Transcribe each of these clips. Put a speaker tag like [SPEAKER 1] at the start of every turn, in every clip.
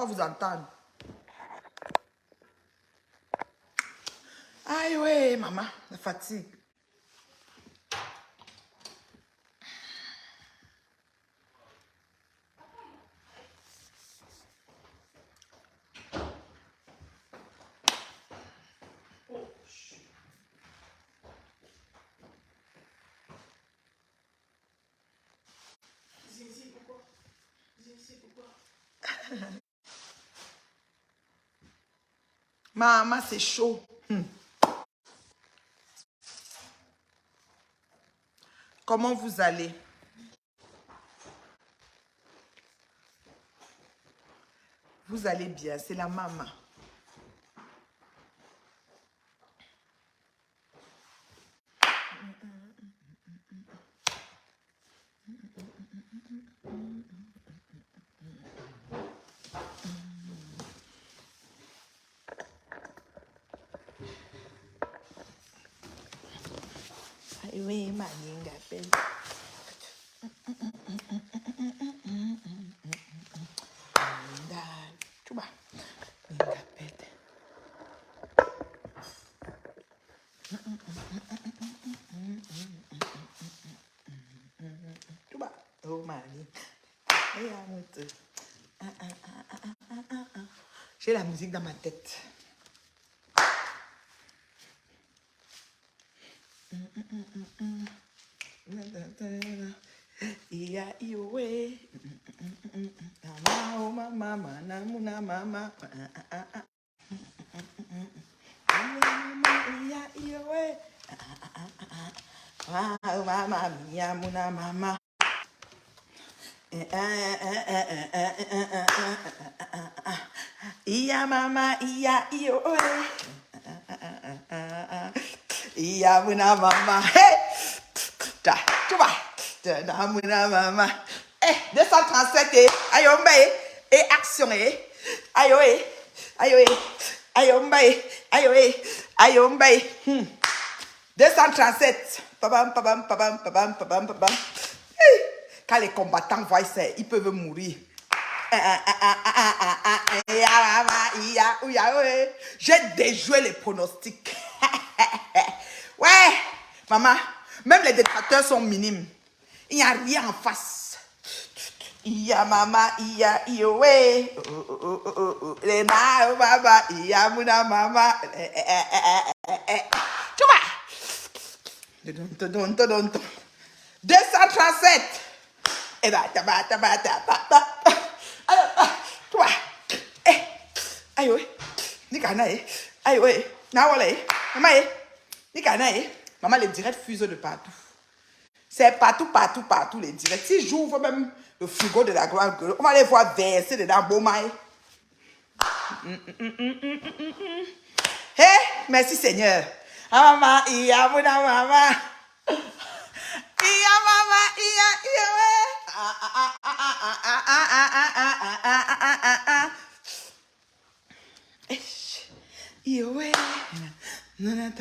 [SPEAKER 1] pas vous entendre. Aïe, ouais, maman, la fatigue. Maman, c'est chaud. Comment vous allez? Vous allez bien, c'est la maman. Aïe, oui, ma ligne appelle. Tu vois, ligne appelle. Tu vois, oh, ma ligne. J'ai la musique dans ma tête. Iya iwe, mama mama namuna mama, iya iwe, mama mia muna mama. Iya mama iya iwe, iya muna mama. Hey, tu vois. Maman. Eh, 237 aïe, et action, aïe, aïe, aïe, aïe, aïe, 237. Pabam, pabam, pabam, pabam, pabam, pabam. Quand les combattants voient ça, ils peuvent mourir. J'ai déjoué les pronostics. Ouais, maman, même les détracteurs sont minimes. Il n'y a rien en face. Iya mama, iya iwe. Les na baba, iya muna mama. Tu vois? 237. Et bah, tu vois? Aïe, oui. Nikana, aïe, oui. Nawale, maman, Nikana, maman, les directs fusent de partout. C'est partout, partout, partout les directs. Si j'ouvre même le frigo de la gloire, on va les voir verser dedans, Bomaï. Hé, merci Seigneur. Ah maman, iya, mona maman. Iya mama, iya, iya, ouais.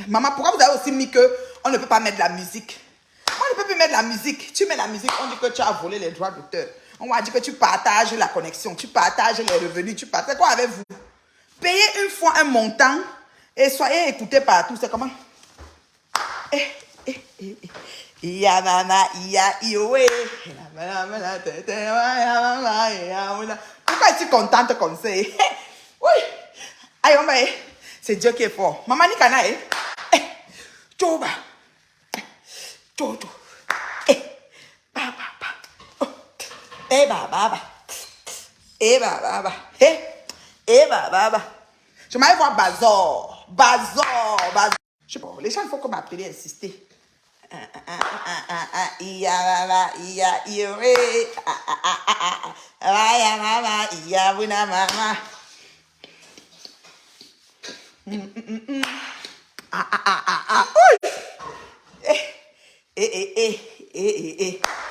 [SPEAKER 1] Maman, pourquoi vous avez aussi mis qu'on ne peut pas mettre de la musique? On ne peut plus mettre la musique. Tu mets la musique, on dit que tu as volé les droits d'auteur. On va dire que tu partages la connexion, tu partages les revenus, tu partages quoi avec vous? Payez une fois un montant et soyez écoutés partout. C'est comment? Iya mama, iya iwe. Pourquoi es-tu contente comme ça? Oui. Aïe, c'est Dieu qui est fort. Maman Nikana, Choba. Jojo. Baba. Baba. Baba. Je m'allais voir Bazor. Je sais pas, les gens, il faut qu'on m'appelle et insister. Iya mama, iya iwe. Iya mama, iya buna mama.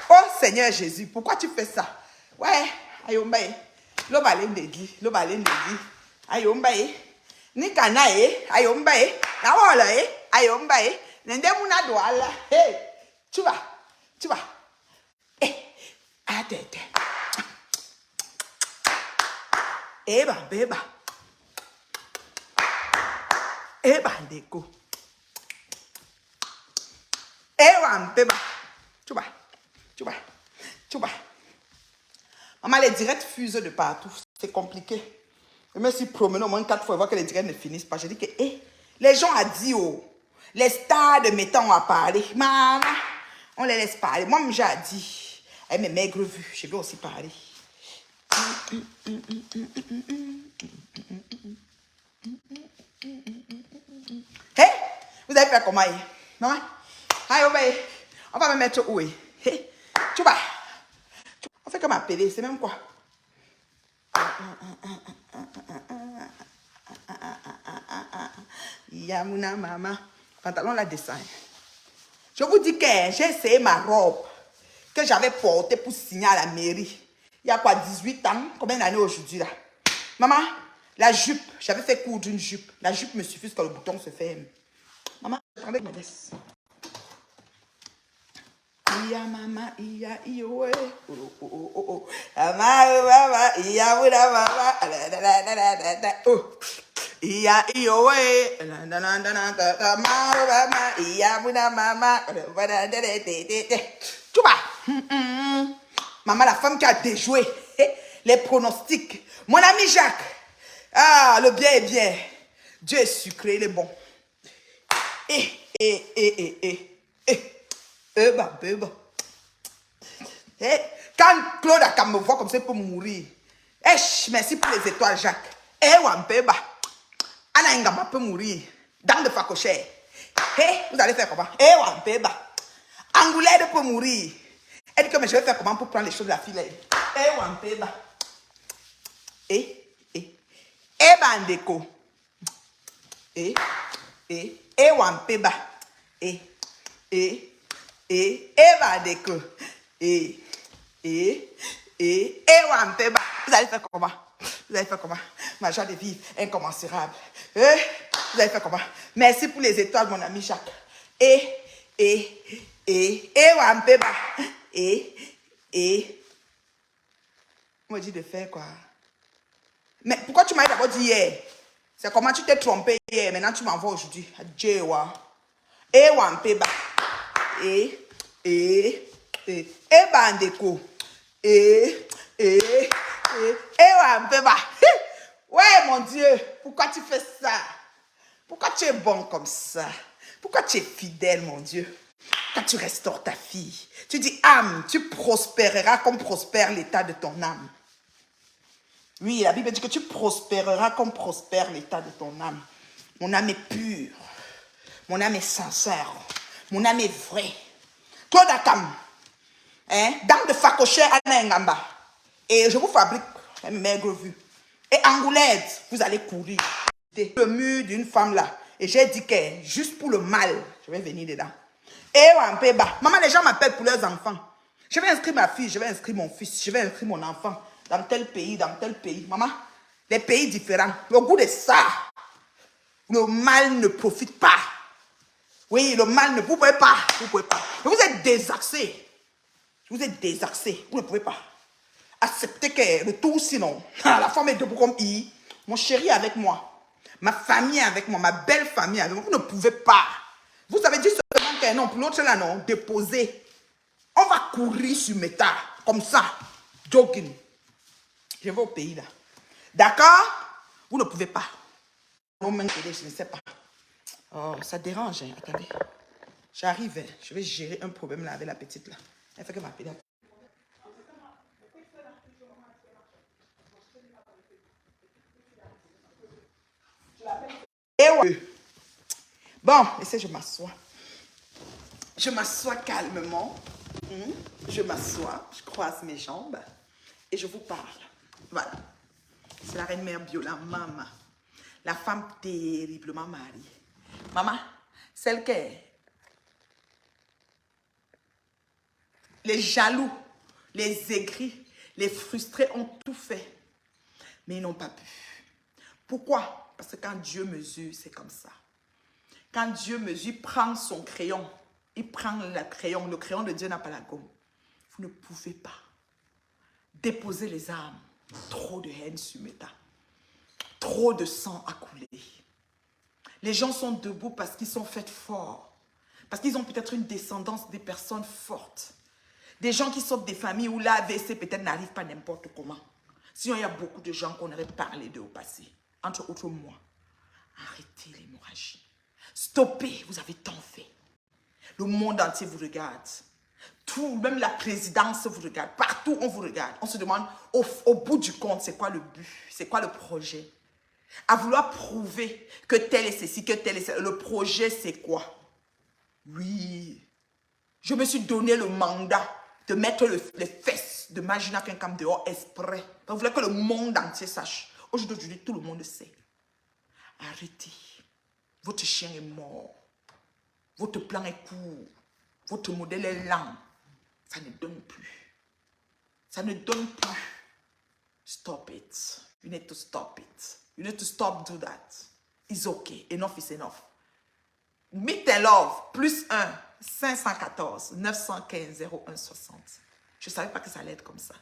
[SPEAKER 1] Oh Seigneur Jésus, pourquoi tu fais ça? Ouais, ayombaye. L'obalendegi. Ayombaye. Nikanae, ayombaye. Nawolae, ayombaye. Nendemuna douala. Hey, tu vas. Attends. Eba, beba. Eba, déco. Eba, beba. Tu vas. Tu vas. Tu vas. Maman, les directs fusent de partout. C'est compliqué. Je me suis promenée au moins 4 fois, voir que les directs ne finissent pas. J'ai dit que, les gens ont dit, oh, les stars de Métan ont parlé. Maman, on les laisse parler. Moi, j'ai dit, mes maigres vues, je vais aussi parler. Hey, vous avez fait comment? Maman, allez, on va me mettre où? Hey, tu vas. On fait comme appeler, c'est même quoi? Yamuna mama. Pantalon la descend. Je vous dis que j'ai essayé ma robe que j'avais portée pour signer à la mairie. Il y a quoi, 18 ans? Combien d'années aujourd'hui là? Maman, la jupe, j'avais fait coudre une jupe. La jupe me suffit quand le bouton se ferme. Maman, attendez, me laisse. Iya mama, iya iyo, oh. Mama, iya muna mama, oh. Iya iyo, mama, iya muna mama, tu vois? Maman, la femme qui a déjoué les pronostics. Mon ami Jacques. Ah, le bien est bien. Dieu est sucré, il est bon. Quand Claude Akam me voit comme ça, il peut mourir. Merci pour les étoiles, Jacques. Wampeba. Anna Ngama peut mourir. Dans le facochère. Vous allez faire comment? Wampeba. Angoulême peut mourir. Elle dit que mais je vais faire comment pour prendre les choses de la fille. Wampeba. Bandeko. Wampeba. Bandeko. Wampeba. Vous allez faire comment? Vous allez faire comment? Ma joie de vivre incommensurable. Vous allez faire comment? Merci pour les étoiles, mon ami Jacques. Wampeba. On me dit de faire quoi? Mais pourquoi tu m'as d'abord dit hier? C'est comment tu t'es trompé hier, maintenant tu m'envoies aujourd'hui. Adjewa. Wampeba. Bandeko. Wampeba. Ouais, mon Dieu, pourquoi tu fais ça? Pourquoi tu es bon comme ça? Pourquoi tu es fidèle, mon Dieu? Quand tu restaures ta fille, tu dis, âme, tu prospéreras comme prospère l'état de ton âme. Oui, la Bible dit que tu prospéreras comme prospère l'état de ton âme. Mon âme est pure. Mon âme est sincère. Mon âme est vraie. Claude Akam, dans de Facochère à Nengamba. Et je vous fabrique mes maigres vues. Et Angoulême, vous allez courir. Le mur d'une femme là. Et j'ai dit que juste pour le mal, je vais venir dedans. Maman, les gens m'appellent pour leurs enfants. Je vais inscrire ma fille, je vais inscrire mon fils, je vais inscrire mon enfant dans tel pays, dans tel pays. Maman, les pays différents. Le goût de ça, le mal ne profite pas. Oui, le mal ne, vous pouvez pas. Vous pouvez pas. Mais vous êtes désaxé. Vous êtes désaxé. Vous ne pouvez pas accepter que le tout, sinon, la femme est debout comme I. Mon chéri est avec moi. Ma famille est avec moi. Ma belle famille est avec moi. Vous ne pouvez pas. Vous avez dit seulement que non, pour l'autre là, non, déposer. On va courir sur Meta. Comme ça. Jogging. Je vais au pays là. D'accord? Vous ne pouvez pas. Non, même je ne sais pas. Oh, ça dérange. Hein. Attendez. J'arrive. Hein. Je vais gérer un problème là avec la petite là. Elle fait que m'appeler. Bon, laissez, je m'assois. Je m'assois calmement. Je m'assois, je croise mes jambes et je vous parle. Voilà. C'est la reine mère Biola, maman. La femme terriblement mariée. Maman, celle qui est... Les jaloux, les aigris, les frustrés ont tout fait. Mais ils n'ont pas pu. Pourquoi? Parce que quand Dieu mesure, c'est comme ça. Quand Dieu mesure, il prend son crayon. Il prend le crayon de Dieu n'a pas la gomme. Vous ne pouvez pas déposer les armes. Trop de haine sur Meta. trop de sang a coulé. Les gens sont debout parce qu'ils sont faits forts. Parce qu'ils ont peut-être une descendance des personnes fortes. Des gens qui sortent des familles où l'AVC peut-être n'arrive pas n'importe comment. Sinon, il y a beaucoup de gens qu'on aurait parlé d'eux au passé. Entre autres, moi. Arrêtez l'hémorragie. Stoppez, vous avez tant fait. Le monde entier vous regarde. Tout, même la présidence vous regarde. Partout, on vous regarde. On se demande, au bout du compte, c'est quoi le but? C'est quoi le projet? À vouloir prouver que tel est ceci, que tel est ceci. Le projet, c'est quoi? Oui. Je me suis donné le mandat de mettre les fesses de Magina Kenkam dehors exprès. Vous voulez que le monde entier sache. Aujourd'hui, tout le monde sait. Arrêtez. Votre chien est mort. Votre plan est court. Votre modèle est lent. Ça ne donne plus. Ça ne donne plus. Stop it. You need to stop it. You need to stop do that. It's okay. Enough is enough. Meet and Love, plus 1, 514, 915, 01, 60. Je ne savais pas que ça allait être comme ça.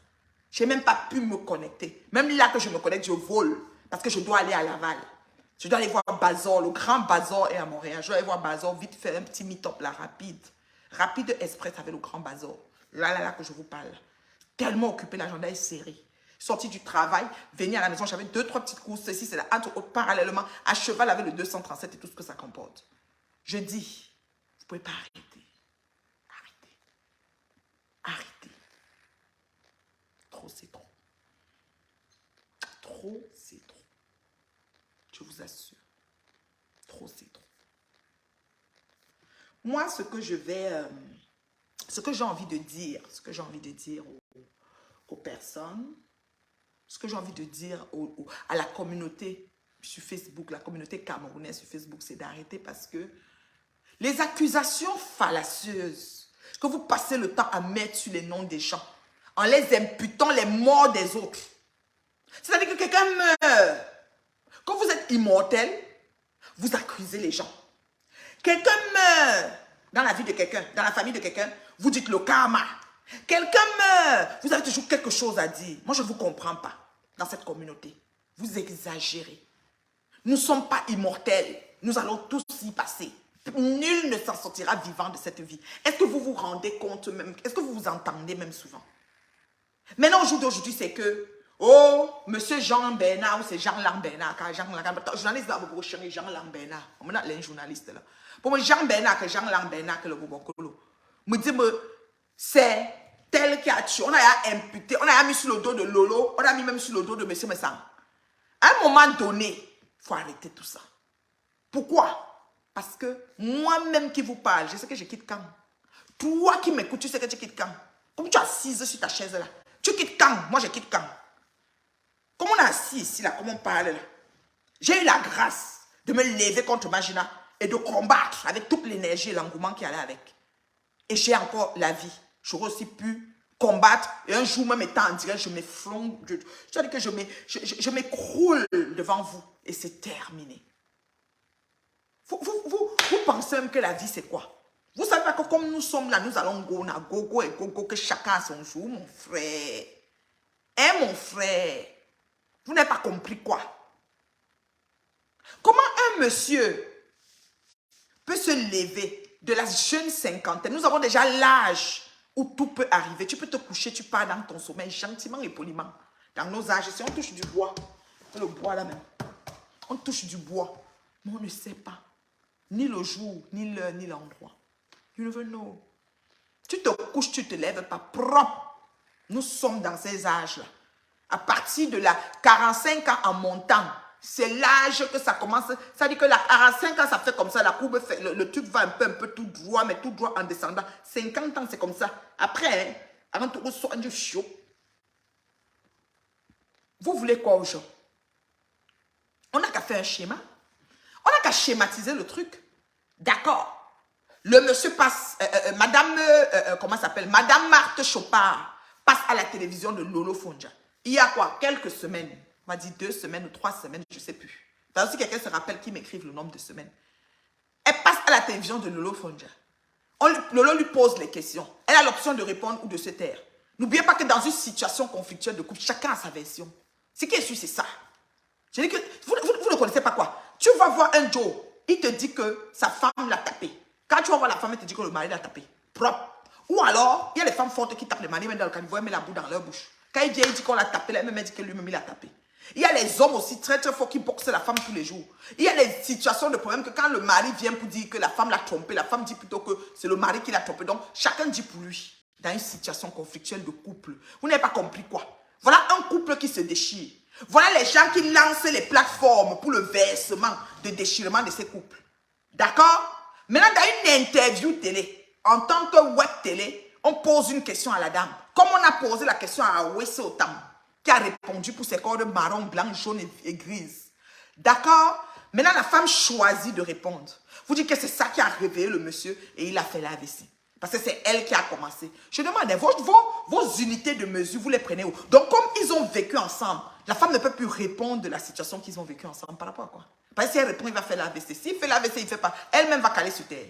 [SPEAKER 1] Je n'ai même pas pu me connecter. Même là que je me connecte, je vole. Parce que je dois aller à Laval. Je dois aller voir Bazor. Le grand Bazor est à Montréal. Je dois aller voir Bazor, vite faire un petit meet-up là, rapide. Rapide express avec le grand Bazor. Là que je vous parle. Tellement occupé, l'agenda est serré. Sorti du travail, venir à la maison, j'avais 2-3 petites courses. Ceci, c'est là, entre autres, parallèlement, à cheval avec le 237 et tout ce que ça comporte. Je dis, vous ne pouvez pas arrêter. Arrêtez. Arrêtez. Trop, c'est trop. Trop, c'est trop. Je vous assure. Trop, c'est trop. Moi, ce que j'ai envie de dire, aux personnes, ce que j'ai envie de dire à la communauté sur Facebook, la communauté camerounaise sur Facebook, c'est d'arrêter parce que les accusations fallacieuses que vous passez le temps à mettre sur les noms des gens, en les imputant les morts des autres. C'est-à-dire que quelqu'un meurt. Quand vous êtes immortel, vous accusez les gens. Quelqu'un meurt dans la vie de quelqu'un, dans la famille de quelqu'un, vous dites le karma. Quelqu'un meurt, vous avez toujours quelque chose à dire. Moi, je ne vous comprends pas dans cette communauté. Vous exagérez. Nous ne sommes pas immortels. Nous allons tous y passer. Nul ne s'en sortira vivant de cette vie. Est-ce que vous vous rendez compte même? Est-ce que vous vous entendez même souvent? Maintenant, au jour d'aujourd'hui, c'est que, oh, monsieur Jean Bernard, ou c'est Jean-Lang Bernard, car Jean-Lang Bernard, journaliste là, vous cherchez Jean-Lang Bernard. On a les journalistes là. Pour moi, Jean Bernard, que Jean-Lang Bernard, que le Boubokolo. Me dit, c'est tel qui a tué. On a imputé, on a mis sur le dos de Lolo, on a mis même sur le dos de monsieur Messang. À un moment donné, il faut arrêter tout ça. Pourquoi? Parce que moi-même qui vous parle, je sais que je quitte quand. Toi qui m'écoutes, tu sais que tu quittes quand. Comme tu es assise sur ta chaise là. Tu quittes quand? Moi, je quitte quand. Comme on est assis ici là, comme on parle là. J'ai eu la grâce de me lever contre Magina et de combattre avec toute l'énergie et l'engouement qui allait avec. Et j'ai encore la vie. J'aurais aussi pu combattre. Et un jour même étant en direct, je m'effondre. C'est-à-dire que je m'écroule devant vous. Et c'est terminé. Vous pensez même que la vie, c'est quoi? Vous savez pas que comme nous sommes là, nous allons gogo et gogo, que chacun a son jour, mon frère. Hein, mon frère? Vous n'avez pas compris quoi? Comment un monsieur peut se lever de la jeune cinquantaine? Nous avons déjà l'âge où tout peut arriver. Tu peux te coucher, tu pars dans ton sommeil gentiment et poliment. Dans nos âges, si on touche du bois, le bois là même, on touche du bois, mais on ne sait pas. Ni le jour, ni l'heure, ni l'endroit. You never know. Tu te couches, tu te lèves pas propre. Nous sommes dans ces âges-là. À partir de la 45 ans en montant, c'est l'âge que ça commence. Ça dit que la 45 ans, ça fait comme ça. La courbe fait, le truc va un peu tout droit, mais tout droit en descendant. 50 ans, c'est comme ça. Après, hein, avant de recevoir du chaud. Vous voulez quoi aux gens? On n'a qu'à faire un schéma. On n'a qu'à schématiser le truc. D'accord. Le monsieur passe, comment ça s'appelle? Madame Marthe Chopard passe à la télévision de Lolo Fonja. Il y a quoi? Quelques semaines. On va dire 2 semaines ou 3 semaines, je ne sais plus. Parce que si quelqu'un se rappelle qui m'écrive le nombre de semaines. Elle passe à la télévision de Lolo Fonja. Lolo lui pose les questions. Elle a l'option de répondre ou de se taire. N'oubliez pas que dans une situation conflictuelle de couple, chacun a sa version. Ce qui est sûr, c'est ça. Je dis que vous ne connaissez pas quoi. Tu vas voir un Joe, il te dit que sa femme l'a tapé. Quand tu vas voir la femme, elle te dit que le mari l'a tapé. Propre. Ou alors, il y a les femmes fortes qui tapent les maris, même dans le caniveau, elles mettent la boue dans leur bouche. Quand il vient, il dit qu'on l'a tapé, elle même dit que lui-même il a tapé. Il y a les hommes aussi très très forts qui boxent la femme tous les jours. Il y a les situations de problème que quand le mari vient pour dire que la femme l'a trompé, la femme dit plutôt que c'est le mari qui l'a trompé. Donc, chacun dit pour lui, dans une situation conflictuelle de couple. Vous n'avez pas compris quoi? Voilà un couple qui se déchire. Voilà les gens qui lancent les plateformes pour le versement de déchirement de ces couples. D'accord? Maintenant, dans une interview télé, en tant que web télé, on pose une question à la dame. Comme on a posé la question à Wesse Otam, qui a répondu pour ses cordes marron, blanc, jaune et grise. D'accord? Maintenant, la femme choisit de répondre. Vous dites que c'est ça qui a réveillé le monsieur et il a fait la AVC. Parce que c'est elle qui a commencé. Je demande, vos unités de mesure, vous les prenez où? Donc, comme ils ont vécu ensemble, la femme ne peut plus répondre de la situation qu'ils ont vécue ensemble. Par rapport à quoi? Parce que si elle répond, il va faire la AVC. S'il fait la AVC, il ne fait pas. Elle-même va caler sur terre.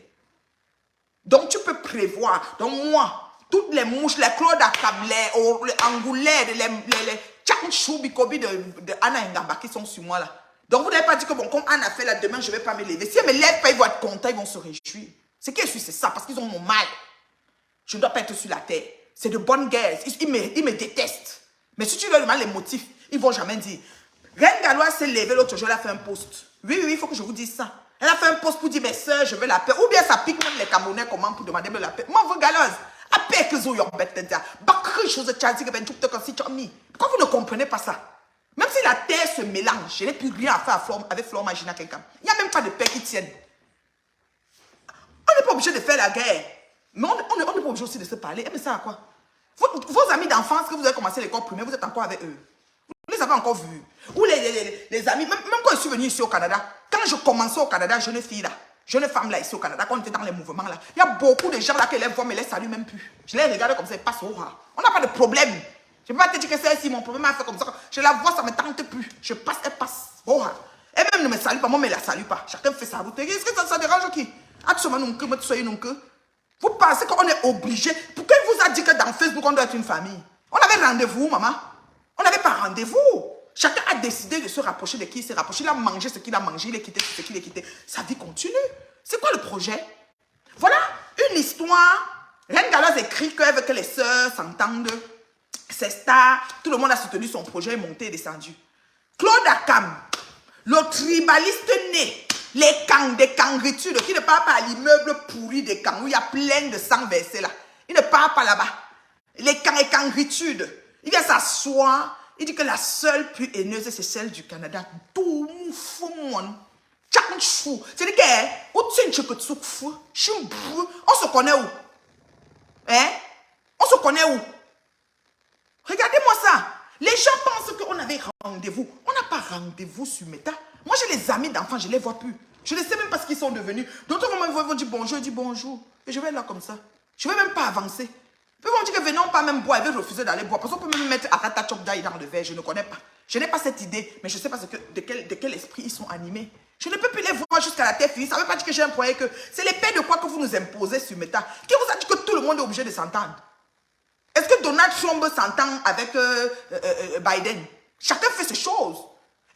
[SPEAKER 1] Donc, tu peux prévoir. Donc, moi, toutes les mouches, les Claude Akam, les Angoulais, les Tchakchou Bikobi de Anna Ngamba qui sont sur moi là. Donc, vous n'avez pas dit que, bon, comme Anna fait là, demain, je ne vais pas me lever. Si elle ne me lève pas, ils vont être contents, ils vont se réjouir. Ce qui est sûr, c'est ça, parce qu'ils ont mon mal. Je ne dois pas être sur la terre. C'est de bonnes guerres. Ils me détestent. Mais si tu leur demandes les motifs, ils ne vont jamais dire. Reine Galoise s'est levée l'autre jour, elle a fait un post. Oui, il faut que je vous dise ça. Elle a fait un post pour dire, mes soeurs, je veux la paix. Ou bien ça pique même les Camerounais comment pour demander la paix. Moi, vous Galoise, à paix que vous avez bête. Pourquoi vous ne comprenez pas ça? Même si la terre se mélange, je n'ai plus rien à faire avec Flore Magina quelqu'un. Il n'y a même pas de paix qui tienne. On n'est pas obligé de faire la guerre. Mais on n'est pas obligé aussi de se parler. Mais ça à quoi? Vos amis d'enfance, que vous avez commencé l'école primaire, vous êtes encore avec eux. Vous les avez encore vus. Ou les amis, même quand je suis venu ici au Canada, quand je commençais au Canada, jeune fille là, jeune femme là ici au Canada, quand on était dans les mouvements là, il y a beaucoup de gens là qui les voient, mais les saluent même plus. Je les regarde comme ça, ils passent au ras. On n'a pas de problème. Je ne peux pas te dire que c'est ici, mon problème a fait comme ça. Je la vois, ça ne me tente plus. Je passe, elle passe. Oh, elle même ne me salue pas, moi, mais elle ne la salue pas. Chacun fait sa route. Est-ce que ça dérange qui? Vous pensez qu'on est obligé? Pourquoi il vous a dit que dans Facebook, on doit être une famille? On avait rendez-vous, maman. On n'avait pas rendez-vous. Chacun a décidé de se rapprocher de qui il s'est rapproché. Il a mangé ce qu'il a mangé, il est quitté ce qu'il est quitté. Sa vie continue. C'est quoi le projet? Voilà une histoire. Reine Galoise écrit qu'elle veut que les sœurs s'entendent. C'est star. Tout le monde a soutenu son projet, monté et descendu. Claude Akam, le tribaliste né, les camps, des cangritudes, qui ne parle pas à l'immeuble pourri des camps où il y a plein de sang versé là. Il ne parle pas là-bas. Les camps et cangritudes. Il vient s'asseoir. Il dit que la seule plus haineuse, c'est celle du Canada. Tout le monde. C'est-à-dire que, on se connaît où? Hein? On se connaît où? Regardez-moi ça. Les gens pensent qu'on avait rendez-vous. On n'a pas rendez-vous sur Meta. Moi, j'ai les amis d'enfants, je ne les vois plus. Je ne sais même pas ce qu'ils sont devenus. D'autres vont dire bonjour, je dis bonjour. Et je vais là comme ça. Je ne vais même pas avancer. Ils vont dire que venons pas même boire. Ils veulent refuser d'aller boire. Parce qu'on peut même mettre Arata Chokdaï dans le verre. Je ne connais pas. Je n'ai pas cette idée. Mais je ne sais pas de quel esprit ils sont animés. Je ne peux plus les voir jusqu'à la terre finie. Ça ne veut pas dire que j'ai un problème. C'est l'épée de quoi que vous nous imposez sur Meta. Qui vous a dit que tout le monde est obligé de s'entendre? Est-ce que Donald Trump s'entend avec Biden? Chacun fait ses choses.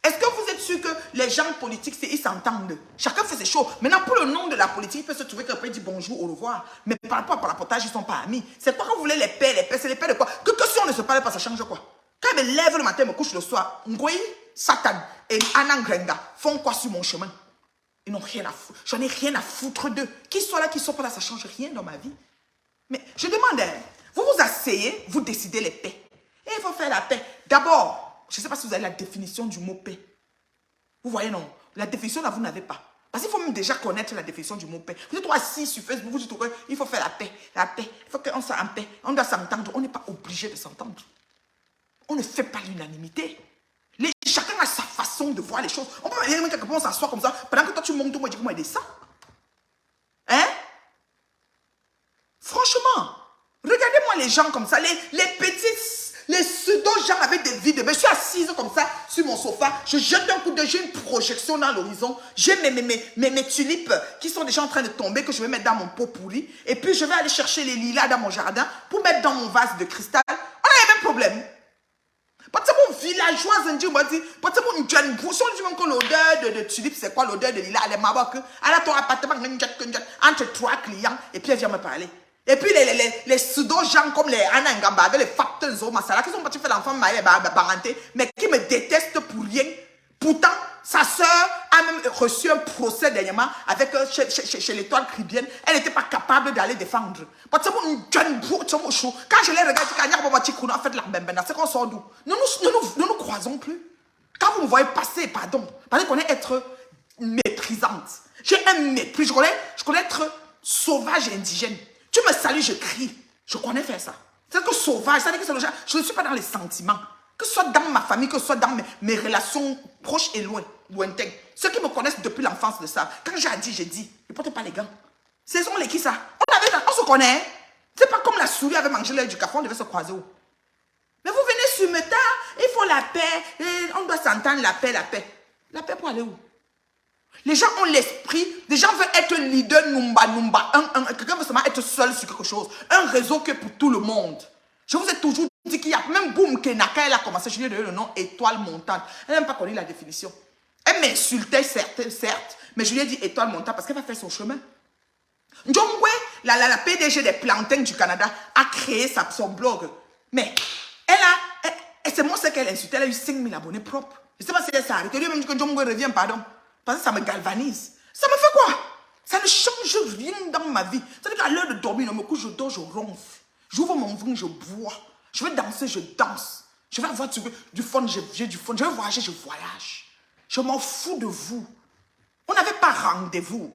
[SPEAKER 1] Est-ce que vous êtes sûr que les gens politiques, ils s'entendent? Chacun fait ses choses. Maintenant, pour le nom de la politique, il peut se trouver qu'après il dit bonjour, au revoir. Mais par rapport à rapportage, ils ne sont pas amis. C'est quoi que vous voulez les paix, c'est les paix de quoi? Que si on ne se parle pas, ça change quoi? Quand je me lève le matin, je me couche le soir, Ngoyi, Satan et Anna Ngrenga font quoi sur mon chemin? Ils n'ont rien à foutre. J'en ai rien à foutre d'eux. Qu'ils soient là, qu'ils ne soient pas là, ça ne change rien dans ma vie. Mais je demande, vous vous asseyez, vous décidez les paix. Et il faut faire la paix. D'abord, je ne sais pas si vous avez la définition du mot paix. Vous voyez, non? La définition, là, vous n'avez pas. Parce qu'il faut même déjà connaître la définition du mot paix. Vous êtes assis sur Facebook, vous dites qu'il faut faire la paix. La paix. Il faut qu'on soit en paix. On doit s'entendre. On n'est pas obligé de s'entendre. On ne fait pas l'unanimité. Chacun a sa façon de voir les choses. On peut même quelque part s'asseoir comme ça. Pendant que toi, tu montes, moi, je dis que moi, je descends. Hein? Franchement, regardez-moi les gens comme ça. Les petits, les pseudo-gens avec des vies de... Je suis assise comme ça sur mon sofa. Je jette un coup d'œil. J'ai une projection dans l'horizon. J'ai mes tulipes qui sont déjà en train de tomber, que je vais mettre dans mon pot pourri. Et puis, je vais aller chercher les lilas dans mon jardin pour mettre dans mon vase de cristal. On a les mêmes problèmes. Peut-être villageois, on dit, peut-être une jeune bouche, on dit même que l'odeur de tulipe, c'est quoi l'odeur de lilas? Elle est marre que, elle a ton appartement, entre 3 clients, et puis elle vient me parler. Et puis les pseudo-gens comme les Anna Ngamba, avec les facteurs Zo Masala, qui sont partis faire l'enfant marié, mais qui me détestent pour rien. Pourtant, sa soeur a même reçu un procès dernièrement avec, chez l'étoile caribéenne. Elle n'était pas capable d'aller défendre. Quand je les regarde, c'est qu'on sort d'où? Nous nous croisons plus. Quand vous me voyez passer, pardon, parce qu'on est être méprisante. J'ai un mépris. Je connais être sauvage et indigène. Tu me salues, je crie. Je connais faire ça. C'est que sauvage, c'est-à-dire que c'est le genre, je ne suis pas dans les sentiments. Que ce soit dans ma famille, que ce soit dans mes relations proches et lointaines. Ceux qui me connaissent depuis l'enfance de ça. Quand j'ai dit, j'ai dit. Ne portez pas les gants. Ce sont les qui ça? On se connaît. C'est pas comme la souris avait mangé l'œil du café, on devait se croiser où? Mais vous venez sur Meta, il faut la paix. On doit s'entendre, la paix, la paix. La paix pour aller où? Les gens ont l'esprit, les gens veulent être leader, numba. Quelqu'un veut seulement être seul sur quelque chose. Un réseau que pour tout le monde. Je vous ai toujours dit qu'il y a même Boum Kenaka, elle a commencé, je lui ai donné le nom étoile montante. Elle n'a même pas connu la définition. Elle m'insultait, certes, mais je lui ai dit étoile montante parce qu'elle va faire son chemin. Njongwe, la PDG des plantains du Canada, a créé son blog. Mais c'est moi ce qu'elle insultait, elle a eu 5000 abonnés propres. Je ne sais pas si elle s'est arrêtée. Lui même dit que Njongwe revient, pardon. Parce que ça me galvanise. Ça me fait quoi? Ça ne change rien dans ma vie. C'est-à-dire qu'à l'heure de dormir, je me couche, je dors, je ronfle. J'ouvre mon vin, je bois. Je veux danser, je danse. Je veux avoir du fun, j'ai du fun. Je veux voyager, je voyage. Je m'en fous de vous. On n'avait pas rendez-vous.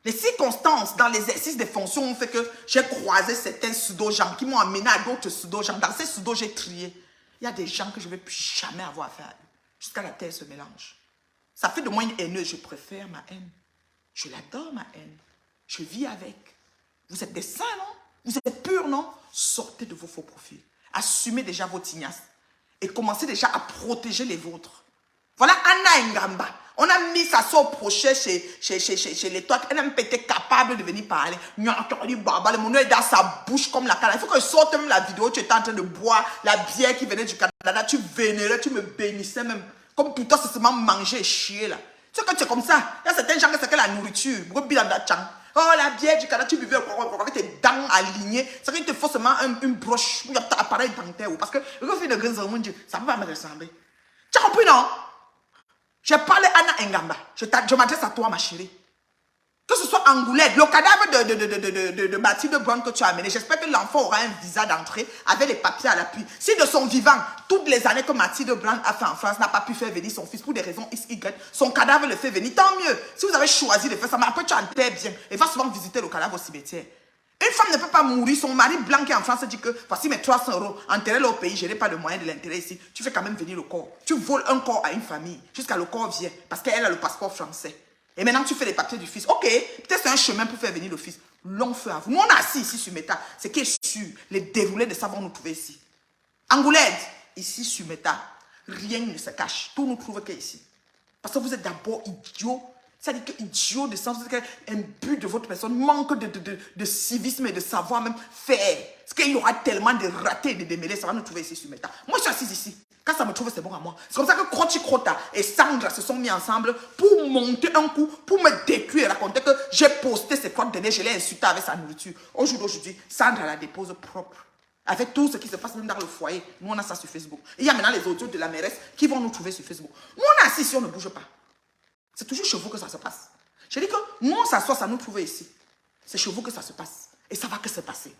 [SPEAKER 1] Les circonstances dans l'exercice des fonctions ont fait que j'ai croisé certains pseudo-gens qui m'ont amené à d'autres pseudo-gens. Dans ces pseudo, j'ai trié. Il y a des gens que je ne vais plus jamais avoir affaire à eux. Jusqu'à la terre se mélange. Ça fait de moi une haineuse. Je préfère ma haine. Je l'adore, ma haine. Je vis avec. Vous êtes des saints, non? Vous êtes purs, non? Sortez de vos faux profils. Assumez déjà vos tignasses. Et commencez déjà à protéger les vôtres. Voilà Anna Ngamba. On a mis sa soeur prochaine chez l'étoile. Elle n'a même pas été capable de venir parler. Le monde est dans sa bouche comme la canne. Il faut que je sorte même la vidéo. Tu étais en train de boire la bière qui venait du Canada. Tu vénérais, tu me bénissais même. Comme pour toi, c'est seulement manger et chier là. Tu sais que tu es comme ça. Il y a certains gens qui c'est que la nourriture. Oh, la bière du Canada, tu buvais avec tes dents alignées. C'est qu'il te faut seulement une broche. Il y a un appareil dentaire. Parce que le refus de grinzer, mon Dieu, ça ne peut pas me ressembler. Tu as compris, non? J'ai parlé à Anna Ngamba. Je m'adresse à toi, ma chérie. Que ce soit Angoulême, le cadavre de Mathilde Brown que tu as amené, j'espère que l'enfant aura un visa d'entrée avec les papiers à l'appui. Si de son vivant, toutes les années que Mathilde Brown a fait en France, n'a pas pu faire venir son fils pour des raisons XY, son cadavre le fait venir, tant mieux. Si vous avez choisi de faire ça, mais après tu enterres bien et va souvent visiter le cadavre au cimetière. Une femme ne peut pas mourir, son mari blanc qui est en France dit que voici mes 300 €, enterrez-le au pays, je n'ai pas de moyen de l'enterrer ici. Tu fais quand même venir le corps. Tu voles un corps à une famille jusqu'à le corps vient parce qu'elle a le passeport français. Et maintenant, tu fais les papiers du fils. Ok, peut-être c'est un chemin pour faire venir le fils. Long feu à vous. Nous, on est assis ici sur Meta. C'est qui est sûr. Les déroulés de ça vont nous trouver ici. Angoulême, ici sur Meta, rien ne se cache. Tout nous trouve qu'ici. Parce que vous êtes d'abord idiot. C'est-à-dire que idiot de sens, un but de votre personne, manque de civisme et de savoir même faire. Parce qu'il y aura tellement de ratés et de démêlés, ça va nous trouver ici sur Meta. Moi, je suis assise ici. Quand ça me trouve, c'est bon à moi. C'est comme ça que Krochi Krota et Sandra se sont mis ensemble pour monter un coup, pour me détruire et raconter que j'ai posté ces 3 derniers, je l'ai insulté avec sa nourriture. Aujourd'hui, Sandra la dépose propre. Avec tout ce qui se passe même dans le foyer. Nous, on a ça sur Facebook. Et il y a maintenant les audios de la mairesse qui vont nous trouver sur Facebook. Nous, on est assis ici, on ne bouge pas. C'est toujours chez vous que ça se passe. Je dis que nous, on s'assoit, ça nous trouve ici. C'est chez vous que ça se passe. Et ça va que se passer.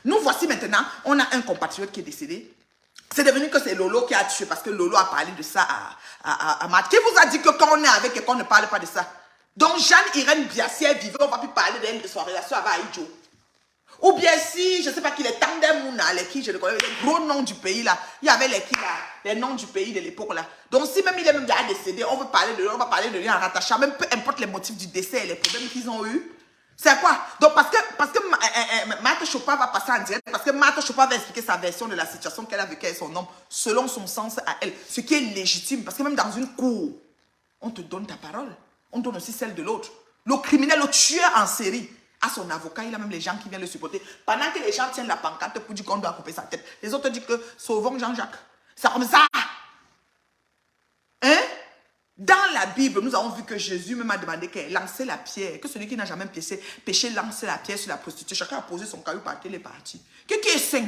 [SPEAKER 1] Nous voici maintenant, on a un compatriote qui est décédé. C'est devenu que c'est Lolo qui a tué parce que Lolo a parlé de ça à Matt. Qui vous a dit que quand on est avec et qu'on ne parle pas de ça? Donc Jeanne-Irène Biassière vivait, on va plus parler d'elle, de son relation avec Aïdjo. Ou bien si, je ne sais pas qui, les Tandem Mouna, les qui, je le connais, les gros noms du pays là. Il y avait les qui là, les noms du pays de l'époque là. Donc si même il est même déjà décédé, on veut parler de lui, on va parler de lui en rattachant, même peu importe les motifs du décès et les problèmes qu'ils ont eu. C'est quoi? Donc parce que Marthe Chopin va passer en direct, parce que Marthe Chopin va expliquer sa version de la situation qu'elle a vécue avec son homme, selon son sens à elle, ce qui est légitime, parce que même dans une cour, on te donne ta parole, on donne aussi celle de l'autre. Le criminel, le tueur en série, a son avocat, il a même les gens qui viennent le supporter. Pendant que les gens tiennent la pancarte pour dire qu'on doit couper sa tête, les autres disent que sauvons Jean-Jacques. C'est comme ça. Hein? Dans la Bible, nous avons vu que Jésus même a demandé qu'elle lançait la pierre. Que celui qui n'a jamais péché lance la pierre sur la prostituée. Chacun a posé son caillou par terre, il est parti. Qui est saint?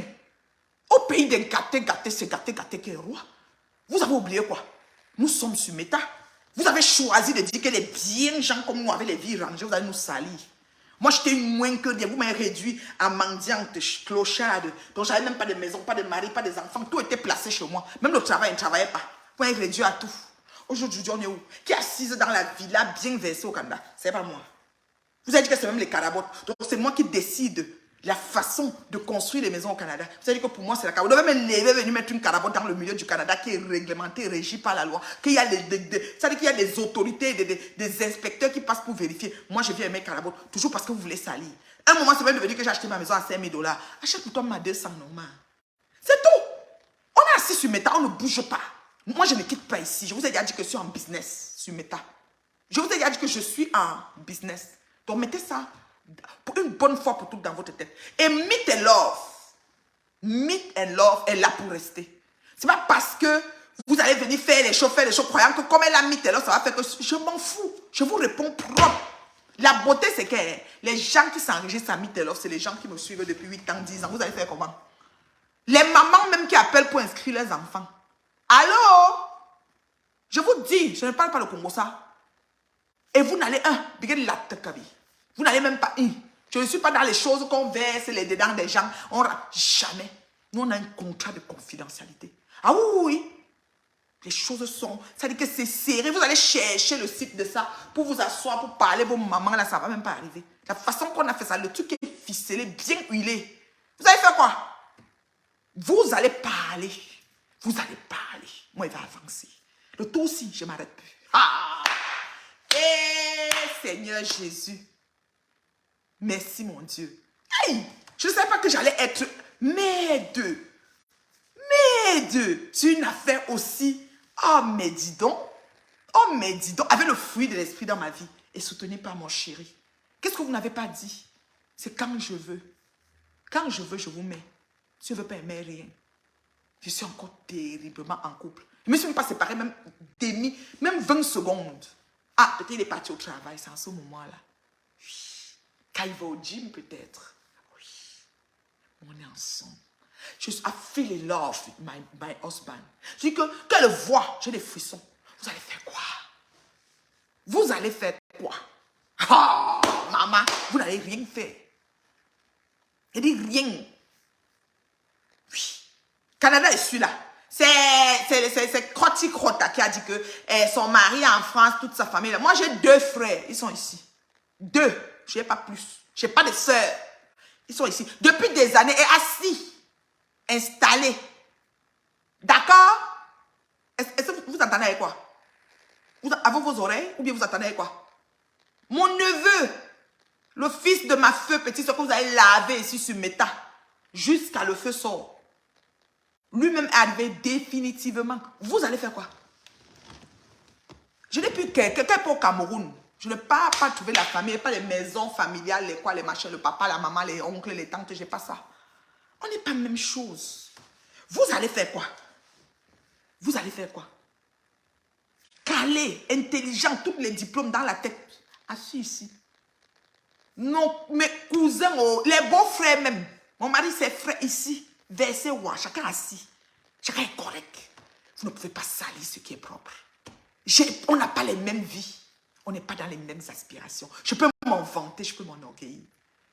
[SPEAKER 1] Au pays d'un gâté, c'est gâté qui est roi. Vous avez oublié quoi? Nous sommes sur Meta. Vous avez choisi de dire que les bien gens comme nous avec les vies rangées, vous allez nous salir. Moi, j'étais moins que Dieu. Vous m'avez réduit à mendiante, clocharde. Donc, j'avais même pas de maison, pas de mari, pas des enfants. Tout était placé chez moi. Même le travail, je ne travaillais pas. Vous m'avez réduit à tout. Aujourd'hui, on est où? Qui est assise dans la villa bien versée au Canada? C'est pas moi. Vous avez dit que c'est même les carabotes. Donc, c'est moi qui décide la façon de construire les maisons au Canada. Vous avez dit que pour moi, c'est la carabote. Vous devez me lever, venir mettre une carabote dans le milieu du Canada qui est réglementée, régie par la loi. Qu'il y a ça veut dire qu'il y a des autorités, des inspecteurs qui passent pour vérifier. Moi, je viens mettre carabote toujours parce que vous voulez salir. Un moment, c'est même devenu que j'ai acheté ma maison à 5 000 $. Achète pour toi ma 200 normal. C'est tout. On est assis sur Meta, on ne bouge pas. Moi, je ne quitte pas ici. Je vous ai déjà dit que je suis en business sur Meta. Je vous ai déjà dit que je suis en business. Donc, mettez ça pour une bonne fois pour toutes dans votre tête. Et Meet and Love est là pour rester. C'est pas parce que vous allez venir faire les choses, croyant que comme elle a Meet and Love, ça va faire que je m'en fous. Je vous réponds propre. La beauté, c'est que les gens qui s'enregistrent à Meet and Love, c'est les gens qui me suivent depuis 8 ans, 10 ans. Vous allez faire comment? Les mamans même qui appellent pour inscrire leurs enfants. Allô? Je vous dis, je ne parle pas le Congo ça. Et vous n'allez vous n'allez même pas. Je ne suis pas dans les choses qu'on verse les dedans des gens. Jamais. Nous, on a un contrat de confidentialité. Ah oui, oui. Les choses sont. Ça veut dire que c'est serré. Vous allez chercher le site de ça pour vous asseoir, pour parler. Vos mamans, là, ça ne va même pas arriver. La façon qu'on a fait ça, le truc est ficelé, bien huilé. Vous allez faire quoi? Vous allez parler. Vous allez parler. Moi, il va avancer. Le tout aussi, je ne m'arrête plus. Ah! Et Seigneur Jésus. Merci, mon Dieu. Hey! Je ne savais pas que j'allais être m'aide. C'est une affaire aussi. Oh, mais dis donc. Oh, mais dis donc. Avec le fruit de l'esprit dans ma vie. Et soutenu par mon chéri. Qu'est-ce que vous n'avez pas dit? C'est quand je veux. Quand je veux, je vous mets. Si je ne veux pas aimer rien. Je suis encore terriblement en couple. Je ne me suis même pas séparée, même 20 secondes. Ah, peut-être il est parti au travail, c'est en ce moment-là. Oui. Quand il va au gym, peut-être. Oui. On est ensemble. I feel in love with my husband. Je dis que, quand elle voit, j'ai des frissons. Vous allez faire quoi? Vous allez faire quoi? Ah, maman, vous n'allez rien faire. Je dis rien. Oui. Canada est celui-là. C'est Croti Crota qui a dit que son mari est en France, toute sa famille. Moi, j'ai 2 frères. Ils sont ici. 2. Je n'ai pas plus. Je n'ai pas de sœurs. Ils sont ici. Depuis des années, et assis. Installés. D'accord? Est-ce que vous entendez avec quoi? Avec vos oreilles ou bien vous entendez avec quoi? Mon neveu, le fils de ma feu petite, ce que vous allez laver ici sur Meta, jusqu'à le feu sort. Lui-même est arrivé définitivement. Vous allez faire quoi? Je n'ai plus quelqu'un pour Cameroun. Je n'ai pas trouvé la famille, pas les maisons familiales, les quoi, les machins, le papa, la maman, les oncles, les tantes, j'ai pas ça. On n'est pas la même chose. Vous allez faire quoi? Vous allez faire quoi? Calé, intelligent, tous les diplômes dans la tête. Assis ici. Non, mes cousins, les beaux-frères même. Mon mari, ses frères ici. Versé, chacun assis. Chacun est correct. Vous ne pouvez pas salir ce qui est propre. On n'a pas les mêmes vies. On n'est pas dans les mêmes aspirations. Je peux m'en vanter, je peux m'en orgueillir.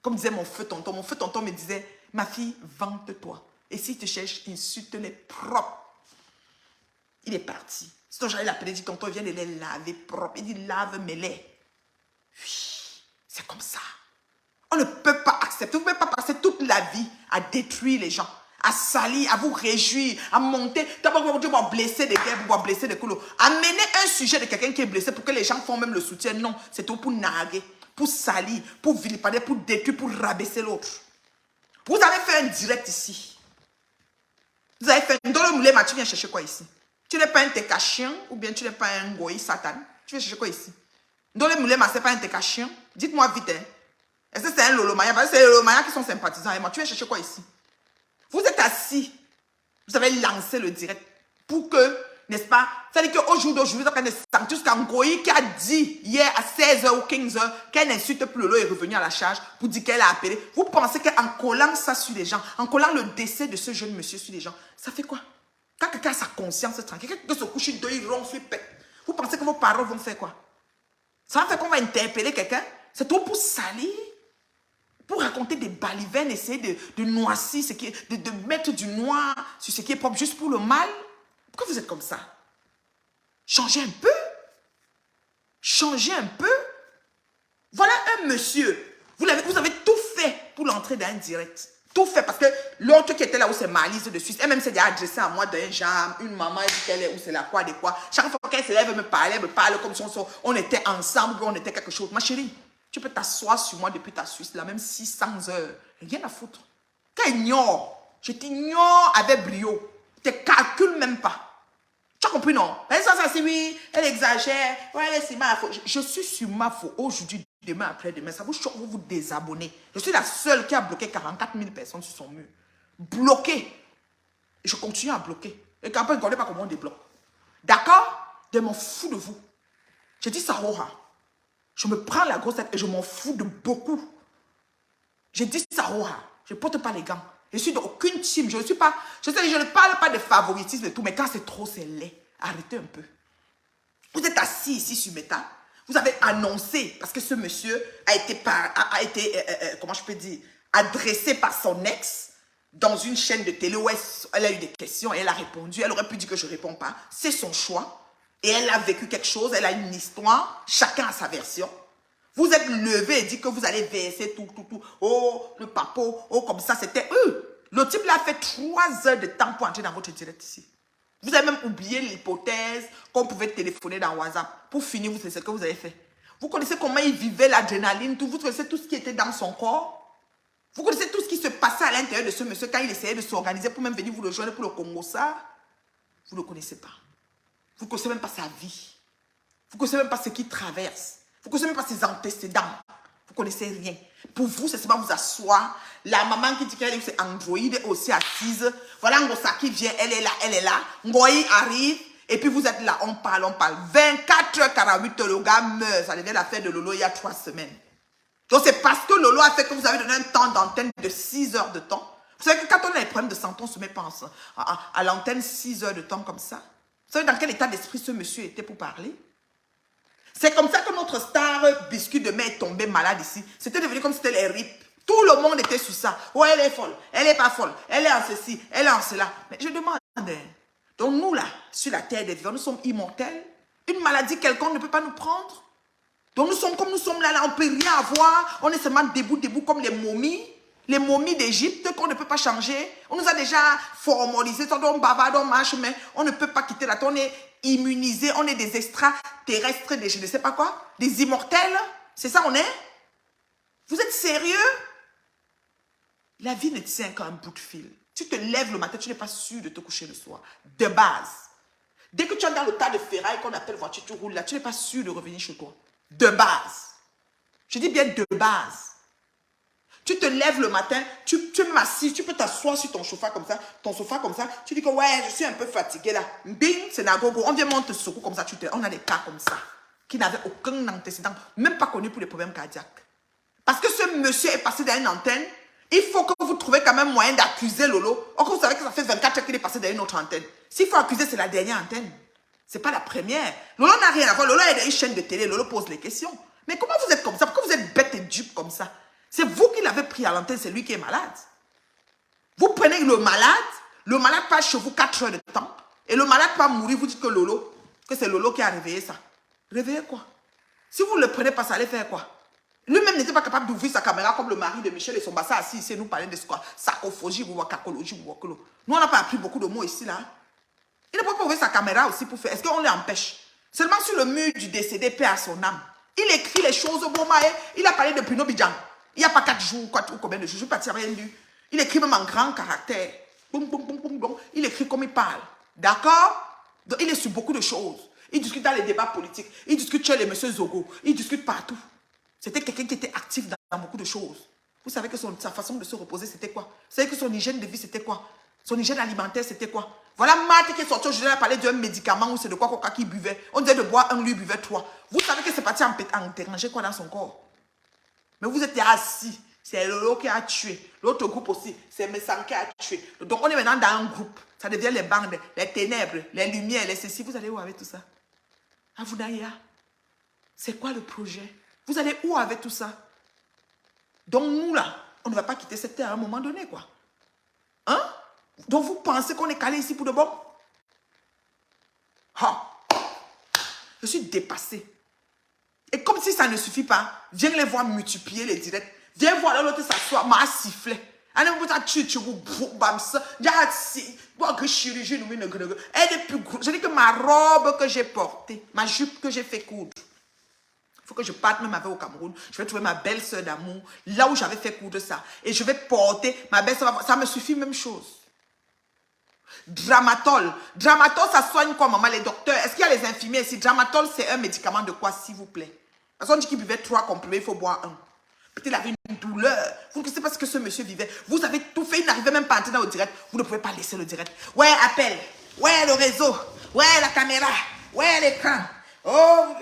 [SPEAKER 1] Comme disait mon feu tonton me disait, ma fille, vante-toi. Et s'il te cherche, insulte-les propres. Il est parti. Si j'allais l'appeler, dit tonton, viens de les laver propres. Il dit, lave-mes-les. Oui, c'est comme ça. On ne peut pas accepter. Vous ne pouvez pas passer toute la vie à détruire les gens, à salir, à vous réjouir, à monter. D'abord, vous allez blesser des guerres, vous allez blesser des couloirs. Amener un sujet de quelqu'un qui est blessé pour que les gens font même le soutien. Non, c'est tout pour narguer, pour salir, pour vilipender, pour détruire, pour rabaisser l'autre. Vous avez fait un direct ici. Vous avez fait un... Dans le moulin, tu viens chercher quoi ici? Tu n'es pas un técachien ou bien tu n'es pas un goï satan? Tu viens chercher quoi ici? Dans le moulin, ce n'est pas un técachien? Dites-moi vite, hein. Est-ce que c'est un Lolomaya? Parce que c'est les Lolomaya qui sont sympathisants. Et moi, tu viens chercher quoi ici? Vous êtes assis. Vous avez lancé le direct. pour que, n'est-ce pas, c'est-à-dire qu'au jour d'aujourd'hui, vous avez Sanctus Kangoyi qui a dit hier à 16h ou 15h qu'elle n'insulte plus Lolo est revenue à la charge pour dire qu'elle a appelé. Vous pensez qu'en collant ça sur les gens, en collant le décès de ce jeune monsieur sur les gens, ça fait quoi? Quand quelqu'un a sa conscience tranquille, quelqu'un se couche de il ronfle, il pète. Vous pensez que vos parents vont faire quoi? Ça va faire qu'on va interpeller quelqu'un? C'est tout pour salir, pour raconter des balivernes, essayer de noircir, de mettre du noir sur ce qui est propre juste pour le mal. Pourquoi vous êtes comme ça? Changez un peu. Changez un peu. Voilà un monsieur. Vous avez tout fait pour l'entrée d'un direct. Tout fait parce que l'autre qui était là où c'est Malise de Suisse, elle-même s'est déjà adressée à moi d'un genre, une maman, elle dit qu'elle est où c'est la quoi des quoi. Chaque fois qu'elle se lève, elle me parle comme si on était ensemble, on était quelque chose. Ma chérie, tu peux t'asseoir sur moi depuis ta Suisse, là, même 600 heures. Rien à foutre. Qu'elle ignore. Je t'ignore avec brio. Tu ne calcules même pas. Tu as compris, non? Ça, c'est oui, elle exagère. Ouais, c'est ma faute. Je suis sur ma faute aujourd'hui, demain, après-demain. Ça vous choque, vous vous désabonnez. Je suis la seule qui a bloqué 44 000 personnes sur son mur. Bloqué. Et je continue à bloquer. Et quand on ne connaît pas comment on débloque. D'accord? Je m'en fous de vous. Je dis ça, je me prends la grosse tête et je m'en fous de beaucoup. Je dis ça, je ne porte pas les gants. Je suis d'aucune team. Je ne parle pas de favoritisme et tout, mais quand c'est trop, c'est laid. Arrêtez un peu. Vous êtes assis ici sur Meta. Vous avez annoncé, parce que ce monsieur a été comment je peux dire, adressé par son ex dans une chaîne de télé où elle a eu des questions et elle a répondu. Elle aurait pu dire que je ne réponds pas. C'est son choix. Et elle a vécu quelque chose. Elle a une histoire. Chacun a sa version. Vous êtes levé et dit que vous allez verser tout. Oh, le papo, oh, comme ça, c'était eux. Le type là a fait 3 heures de temps pour entrer dans votre direct ici. Vous avez même oublié l'hypothèse qu'on pouvait téléphoner dans WhatsApp. Pour finir, c'est ce que vous avez fait. Vous connaissez comment il vivait l'adrénaline, vous connaissez tout ce qui était dans son corps. Vous connaissez tout ce qui se passait à l'intérieur de ce monsieur quand il essayait de s'organiser pour même venir vous rejoindre pour le Congo, ça. Vous ne le connaissez pas. Vous ne connaissez même pas sa vie. Vous ne connaissez même pas ce qu'il traverse. Vous ne connaissez même pas ses antécédents. Vous ne connaissez rien. Pour vous, c'est seulement vous asseoir. La maman qui dit qu'elle est Android est aussi assise. Voilà Ngosa qui vient, elle est là. Ngoyi arrive. Et puis vous êtes là, on parle. 24h48, le gars meurt. Ça devient l'affaire de Lolo il y a 3 semaines. Donc c'est parce que Lolo a fait que vous avez donné un temps d'antenne de 6 heures de temps. Vous savez que quand on a des problèmes de santé, on ne se met pas à l'antenne 6 heures de temps comme ça. Vous savez dans quel état d'esprit ce monsieur était pour parler? C'est comme ça que notre star Biscuit de Mai est tombée malade ici. C'était devenu comme si c'était les rips. Tout le monde était sur ça. Ouais, elle est folle. Elle n'est pas folle. Elle est en ceci. Elle est en cela. Mais je demande, donc nous là, sur la terre des vivants, nous sommes immortels. Une maladie quelconque ne peut pas nous prendre. Donc nous sommes comme nous sommes là, on ne peut rien avoir. On est seulement debout comme les momies. Les momies d'Égypte qu'on ne peut pas changer. On nous a déjà formalisé. On bavarde, on marche, mais on ne peut pas quitter la terre. On est immunisés, on est des extraterrestres, je ne sais pas quoi, des immortels. C'est ça on est? Vous êtes sérieux? La vie ne tient qu'à un bout de fil. Tu te lèves le matin, tu n'es pas sûr de te coucher le soir. De base. Dès que tu es dans le tas de ferraille qu'on appelle voiture, tu roules là, tu n'es pas sûr de revenir chez toi. De base. Je dis bien de base. Tu te lèves le matin, tu m'assises, tu peux t'asseoir sur ton sofa comme ça, tu dis que ouais, je suis un peu fatigué là. Bing, c'est Nagogo, on vient monter secours comme ça, on a des cas comme ça, qui n'avaient aucun antécédent, même pas connu pour les problèmes cardiaques. Parce que ce monsieur est passé dans une antenne, il faut que vous trouviez quand même moyen d'accuser Lolo. Or, vous savez que ça fait 24 heures qu'il est passé dans une autre antenne. S'il faut accuser, c'est la dernière antenne. Ce n'est pas la première. Lolo n'a rien à voir. Lolo est dans une chaîne de télé. Lolo pose les questions. Mais comment vous êtes comme ça? Pourquoi vous êtes bête et dupe comme ça? C'est vous qui l'avez pris à l'antenne, c'est lui qui est malade. Vous prenez le malade passe chez vous 4 heures de temps, et le malade va mourir, vous dites que c'est Lolo qui a réveillé ça. Réveillé quoi? Si vous ne le prenez pas, ça allait faire quoi? Lui-même n'était pas capable d'ouvrir sa caméra comme le mari de Michel et son bassin assis ici, nous parler de quoi? Sarcophagie, cacologie, nous on n'a pas appris beaucoup de mots ici là. Il ne peut pas ouvrir sa caméra aussi pour faire. Est-ce qu'on l'empêche? Seulement sur le mur du décédé, paix à son âme. Il écrit les choses au bon moment. Il a parlé de Bruno Bidjan. Il n'y a pas 4 jours, ou combien de jours, je ne sais pas, rien lu. Il écrit même en grand caractère. Boum, boum, boum, boum, boum. Il écrit comme il parle. D'accord? Donc il est sur beaucoup de choses. Il discute dans les débats politiques. Il discute chez les messieurs Zogo. Il discute partout. C'était quelqu'un qui était actif dans beaucoup de choses. Vous savez que sa façon de se reposer, c'était quoi? Vous savez que son hygiène de vie, c'était quoi? Son hygiène alimentaire, c'était quoi? Voilà Marthe qui est sortie aujourd'hui, elle a parlé d'un médicament ou c'est de quoi Coca qui buvait. On disait de boire un, lui buvait 3. Vous savez que c'est parti en déranger quoi dans son corps. Mais vous êtes assis. C'est Lolo qui a tué. L'autre groupe aussi, c'est Messan qui a tué. Donc on est maintenant dans un groupe. Ça devient les bandes, les ténèbres, les lumières, les ceci. Vous allez où avec tout ça? Avounaïa, c'est quoi le projet? Vous allez où avec tout ça? Donc nous là, on ne va pas quitter cette terre à un moment donné quoi. Hein? Donc vous pensez qu'on est calé ici pour de bon? Ha! Je suis dépassée. Et comme si ça ne suffit pas, viens les voir multiplier les directs. Viens voir l'autre s'asseoir, m'a sifflé. Elle est plus grosse. Je dis que ma robe que j'ai portée, ma jupe que j'ai fait coudre. Il faut que je parte même avec au Cameroun. Je vais trouver ma belle-sœur d'amour, là où j'avais fait coudre ça. Et je vais porter ma belle-sœur. Ça me suffit, même chose. Dramatol. Dramatol, ça soigne quoi, maman? Les docteurs, est-ce qu'il y a les infirmiers ici? Dramatol, c'est un médicament de quoi, s'il vous plaît? Parce qu'on dit qu'il buvait 3 comprimés, il faut boire 1. Peut-être qu'il avait une douleur. Vous ne savez pas ce que ce monsieur vivait. Vous avez tout fait, il n'arrivait même pas à entrer dans le direct. Vous ne pouvez pas laisser le direct. Ouais, appel. Ouais, le réseau. Ouais, la caméra. Ouais, l'écran. Oh,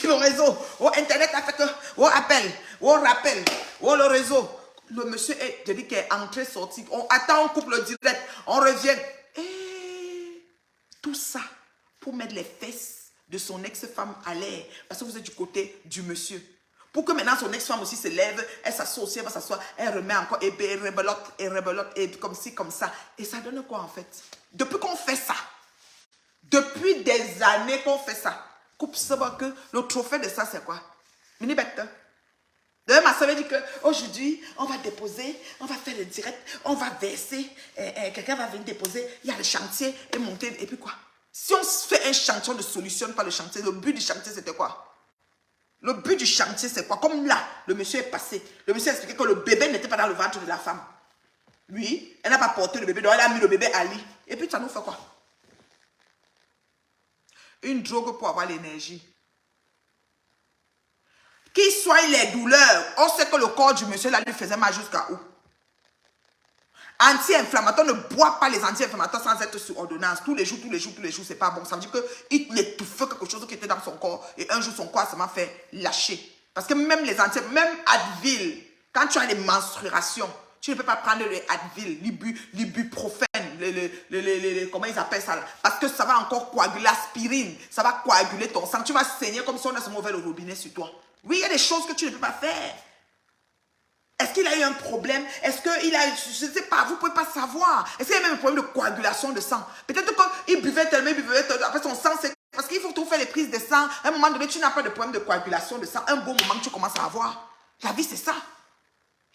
[SPEAKER 1] le réseau. Oh, Internet a fait que. Oh, appel. Oh, rappel. Oh, le réseau. Le monsieur est, je dis qu'il est entré, sorti. On attend, on coupe le direct. On revient. Et tout ça pour mettre les fesses de son ex-femme à l'air. Parce que vous êtes du côté du monsieur. Pour que maintenant son ex-femme aussi se lève, elle s'assoit aussi, elle va s'asseoir, elle remet encore, et rebelote, et comme ci, comme ça. Et ça donne quoi en fait? Depuis qu'on fait ça, depuis des années qu'on fait ça, coupe savoir que le trophée de ça c'est quoi? Mini bête. D'ailleurs, ma soeur m'a dit qu'aujourd'hui, on va déposer, on va faire le direct, on va verser, quelqu'un va venir déposer, il y a le chantier et monter, et puis quoi? Si on fait un chantier, on ne solutionne pas le chantier, le but du chantier c'était quoi? Le but du chantier, c'est quoi? Comme là, le monsieur est passé. Le monsieur a expliqué que le bébé n'était pas dans le ventre de la femme. Lui, elle n'a pas porté le bébé, donc elle a mis le bébé à lit. Et puis, ça nous fait quoi? Une drogue pour avoir l'énergie. Qu'il soigne les douleurs. On sait que le corps du monsieur, là, lui faisait mal jusqu'à où? Anti-inflammatoire, ne bois pas les anti-inflammatoires sans être sous ordonnance. Tous les jours, c'est pas bon. Ça veut dire qu'il étouffait quelque chose qui était dans son corps. Et un jour, son corps, ça m'a fait lâcher. Parce que même les même Advil, quand tu as les menstruations, tu ne peux pas prendre le Advil, l'ibuprofène, comment ils appellent ça là? Parce que ça va encore coaguler l'aspirine. Ça va coaguler ton sang. Tu vas saigner comme si on a ce mauvais robinet sur toi. Oui, il y a des choses que tu ne peux pas faire. Est-ce qu'il a eu un problème? Est-ce qu'il a, je ne sais pas, vous ne pouvez pas savoir. Est-ce qu'il y a même un problème de coagulation de sang? Peut-être qu'il buvait tellement, après son sang, c'est parce qu'il faut tout faire les prises de sang. À un moment donné, tu n'as pas de problème de coagulation de sang. Un bon moment que tu commences à avoir. La vie, c'est ça.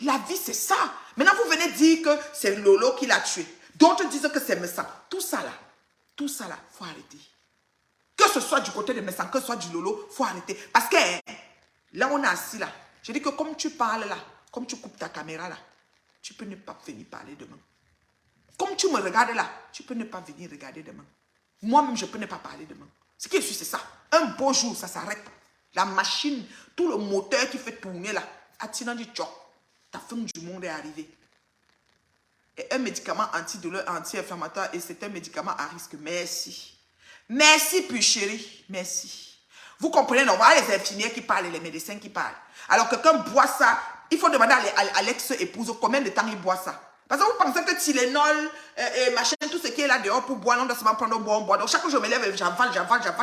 [SPEAKER 1] La vie, c'est ça. Maintenant, vous venez dire que c'est Lolo qui l'a tué. D'autres disent que c'est Messan. Tout ça là, il faut arrêter. Que ce soit du côté de Messan, que ce soit du Lolo, il faut arrêter. Parce que là, on est assis là. Je dis que comme tu parles là, comme tu coupes ta caméra là, tu peux ne pas venir parler demain. Comme tu me regardes là, tu peux ne pas venir regarder demain. Moi-même, je peux ne pas parler demain. Ce qui est sûr, c'est ça. Un beau jour, ça s'arrête. La machine, tout le moteur qui fait tourner là, attirant du choc, ta fin du monde est arrivée. Et un médicament antidouleur, anti-inflammatoire, et c'est un médicament à risque. Merci. Merci, puis chérie. Merci. Vous comprenez, non? Voilà les infirmières qui parlent et les médecins qui parlent. Alors que quelqu'un boit ça, il faut demander à l'ex-épouse combien de temps il boit ça. Parce que vous pensez que Tylenol, et machin, tout ce qui est là dehors pour boire, on doit seulement prendre un boire. Donc chaque fois que je me lève, j'avale.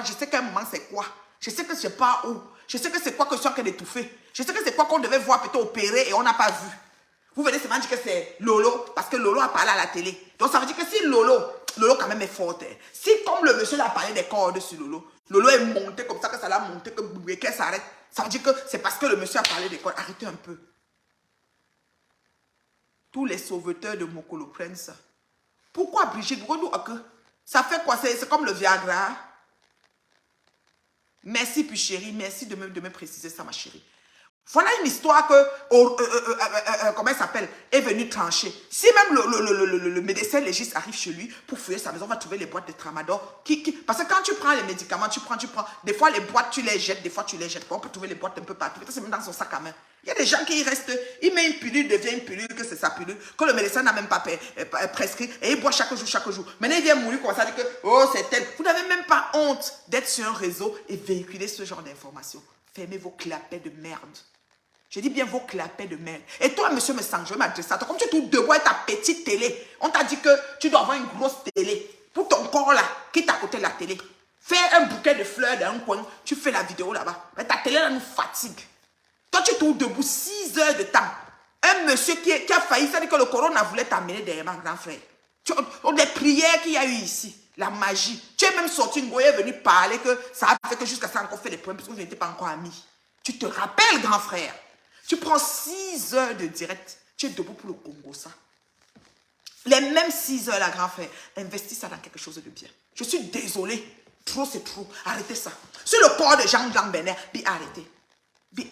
[SPEAKER 1] Je sais qu'à un moment c'est quoi. Je sais que je sais pas où. Je sais que c'est quoi que je suis en train d'étouffer. Je sais que c'est quoi qu'on devait voir peut-être opérer et on n'a pas vu. Vous venez seulement dire que c'est Lolo, parce que Lolo a parlé à la télé. Donc ça veut dire que si Lolo quand même est fort. Si comme le monsieur a parlé des cordes sur Lolo est monté comme ça, que ça l'a monté, qu'elle s'arrête. Ça veut dire que c'est parce que le monsieur a parlé des cordes. Arrêtez un peu. Tous les sauveteurs de Mokolo prennent ça. Pourquoi Brigitte? Ça fait quoi? C'est comme le Viagra. Merci puis chérie, merci de me préciser ça ma chérie. Voilà une histoire que, comment elle s'appelle, est venue trancher. Si même le médecin légiste arrive chez lui pour fouiller sa maison, on va trouver les boîtes de tramadol. Parce que quand tu prends les médicaments, tu prends. Des fois, les boîtes, tu les jettes, des fois, tu les jettes pas. On peut trouver les boîtes un peu partout. Peut-être c'est même dans son sac à main. Il y a des gens qui y restent, il met une pilule, devient une pilule, que c'est sa pilule, que le médecin n'a même pas prescrit, et il boit chaque jour, chaque jour. Maintenant, il vient mourir comme ça, dit que, oh, c'est tel. Vous n'avez même pas honte d'être sur un réseau et véhiculer ce genre d'informations. Fermez vos clapets de merde. Je dis bien vos clapets de merde. Et toi, monsieur Messang, je vais m'adresser à toi. Comme tu es tout debout avec ta petite télé, on t'a dit que tu dois avoir une grosse télé. Pour ton corps là, qui est à côté de la télé. Fais un bouquet de fleurs dans un coin, tu fais la vidéo là-bas. Mais ta télé là nous fatigue. Toi, tu es tout debout 6 heures de temps. Un monsieur qui a failli, ça dit que le corona voulait t'amener derrière mon grand frère. Les prières qu'il y a eu ici, la magie. Tu es même sorti, Ngoye est venu parler que ça a fait que jusqu'à ça encore fait des problèmes parce que vous n'étiez pas encore amis. Tu te rappelles, grand frère? Tu prends 6 heures de direct. Tu es debout pour le Congo, ça. Les mêmes 6 heures, là, grand frère, investis ça dans quelque chose de bien. Je suis désolé. Trop, c'est trop. Arrêtez ça. Sur le corps de Jean-Jean Benet, arrêtez.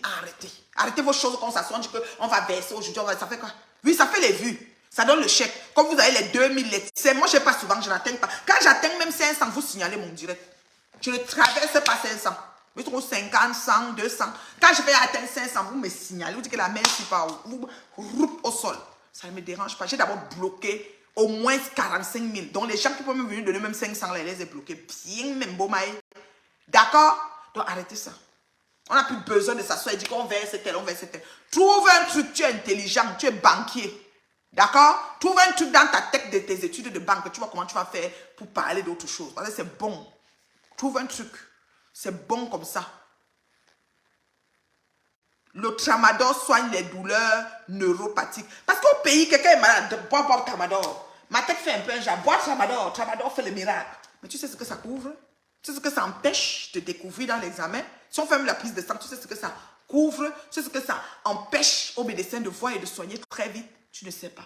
[SPEAKER 1] Arrêtez. Arrêtez vos choses comme ça. On dit qu'on va verser aujourd'hui. Ça fait quoi? Oui, ça fait les vues. Ça donne le chèque. Comme vous avez les 2000, les 500. Moi, je n'ai pas souvent, je n'atteins pas. Quand j'atteins même 500, vous signalez mon direct. Je ne traverse pas 500. Vous trouvez 50, 100, 200. Quand je vais atteindre 500, vous me signalez. Vous dites que la main n'est pas vous roupe au sol. Ça ne me dérange pas. J'ai d'abord bloqué au moins 45 000. Donc, les gens qui peuvent me venir donner même 500, là, les ai bloqués. Bien, même beau maï. D'accord? Donc, arrêtez ça. On n'a plus besoin de s'asseoir et dire qu'on verse tel, on verse tel. Trouve un truc, tu es intelligent, tu es banquier. D'accord? Trouve un truc dans ta tête de tes études de banque. Tu vois comment tu vas faire pour parler d'autre chose. Parce que c'est bon. Trouve un truc. C'est bon comme ça. Le tramadol soigne les douleurs neuropathiques. Parce qu'au pays, quelqu'un est malade, bois tramadol. Ma tête fait un peu un genre, bois tramadol. Tramadol fait le miracle. Mais tu sais ce que ça couvre? Tu sais ce que ça empêche de découvrir dans l'examen? Si on fait même la prise de sang, tu sais ce que ça couvre? Tu sais ce que ça empêche aux médecins de voir et de soigner très vite? Tu ne sais pas.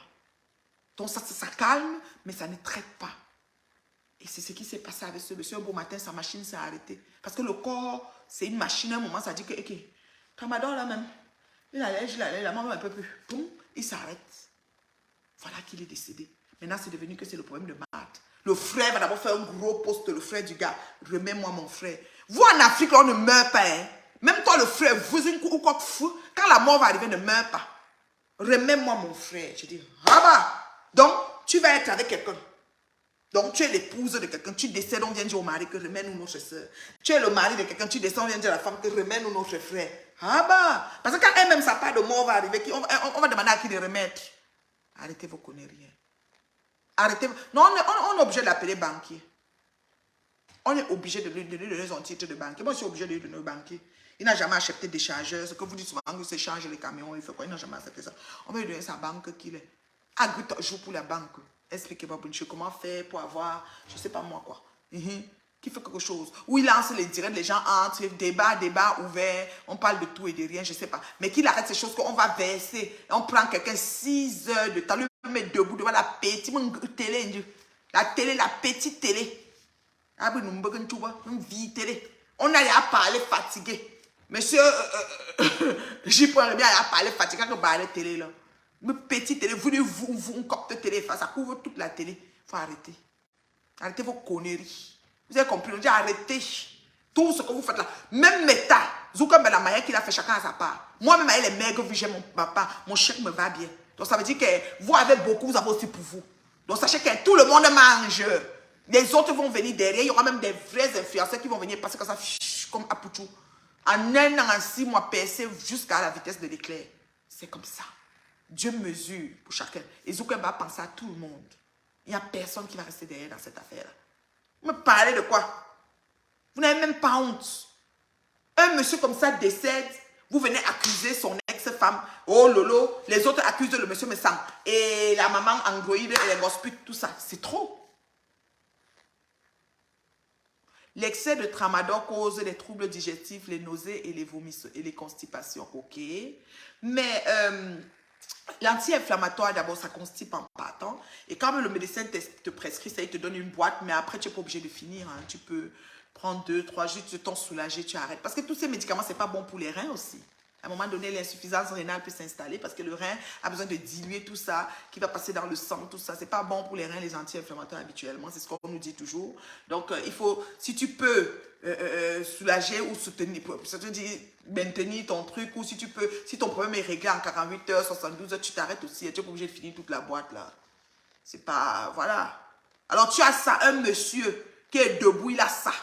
[SPEAKER 1] Donc ça calme, mais ça ne traite pas. Et c'est ce qui s'est passé avec ce monsieur. Un beau matin, sa machine s'est arrêtée. Parce que le corps, c'est une machine. À un moment, ça dit que, ok, tramadol là même, il allège, la maman un peu plus. Boum, il s'arrête. Voilà qu'il est décédé. Maintenant, c'est devenu que c'est le problème de Marthe. Le frère va d'abord faire un gros poste, le frère du gars. Remets-moi mon frère. Vous, en Afrique, on ne meurt pas. Hein? Même toi, le frère, vous, ou quoi que fou, quand la mort va arriver, ne meurs pas. Remets-moi mon frère. Je dis, ah bah. Donc, tu vas être avec quelqu'un. Donc, tu es l'épouse de quelqu'un, tu décèdes, on vient dire au mari que remets-nous notre soeur. Tu es le mari de quelqu'un, tu descends, on vient dire à la femme que remets-nous notre frère. Ah bah, parce que quand elle-même, sa part de mort va arriver, on va demander à qui de remettre. Arrêtez vos conneries. Arrêtez. Non, on est obligé de l'appeler banquier. On est obligé de lui donner son titre de banquier. Moi, je suis obligé de lui donner au banquier. Il n'a jamais acheté des chargeurs. Ce que vous dites souvent, que c'est charge les camions, il fait quoi? Il n'a jamais accepté ça. On va lui donner sa banque qu'il est. Agritte joue pour la banque. Expliquez-moi, comment faire pour avoir, je ne sais pas moi quoi, qui fait quelque chose. Où il lance les directs, les gens entrent, débat ouvert, on parle de tout et de rien, je ne sais pas. Mais qu'il arrête ces choses qu'on va verser. On prend quelqu'un 6 heures de temps, le met debout devant la petite télé. La télé, la petite télé. On a à parler fatigué. Monsieur, j'y pourrais bien à parler fatigué quand on parle de télé là. Une petite télé, vous un cop de télé, ça couvre toute la télé. Il faut arrêter. Arrêtez vos conneries. Vous avez compris, on dit arrêtez. Tout ce que vous faites là. Même Meta, Zoukam la manière qu'il a fait chacun à sa part. Moi-même, avec les maigres, j'ai mon papa, mon chèque me va bien. Donc ça veut dire que vous avez beaucoup, vous avez aussi pour vous. Donc sachez que tout le monde mange. Les autres vont venir derrière. Il y aura même des vrais influenceurs qui vont venir passer comme ça, comme Apouchou. En 1 an, en 6 mois, percer jusqu'à la vitesse de l'éclair. C'est comme ça. Dieu mesure pour chacun. Et Zoukam va penser à tout le monde. Il n'y a personne qui va rester derrière dans cette affaire-là. Vous me parlez de quoi? Vous n'avez même pas honte. Un monsieur comme ça décède, vous venez accuser son ex-femme. Oh lolo, les autres accusent le monsieur Messang. Et la maman androïde et les hospices, tout ça. C'est trop. L'excès de tramadol cause les troubles digestifs, les nausées et les vomissements et les constipations. Ok. Mais l'anti-inflammatoire, d'abord, ça constipe en partant. Et quand le médecin te prescrit ça, il te donne une boîte, mais après, tu n'es pas obligé de finir. Hein. Tu peux prendre 2, 3 jours, tu t'en soulager, tu arrêtes. Parce que tous ces médicaments, ce n'est pas bon pour les reins aussi. À un moment donné, l'insuffisance rénale peut s'installer parce que le rein a besoin de diluer tout ça, qui va passer dans le sang, tout ça. C'est pas bon pour les reins, les anti-inflammatoires habituellement. C'est ce qu'on nous dit toujours. Donc, il faut, si tu peux soulager ou soutenir, maintenir ton truc, ou si tu peux, si ton problème est réglé en 48 heures, 72 heures, tu t'arrêtes aussi. Et tu n'es pas obligé de finir toute la boîte là. C'est pas, voilà. Alors, tu as ça, un monsieur qui est debout, il a ça.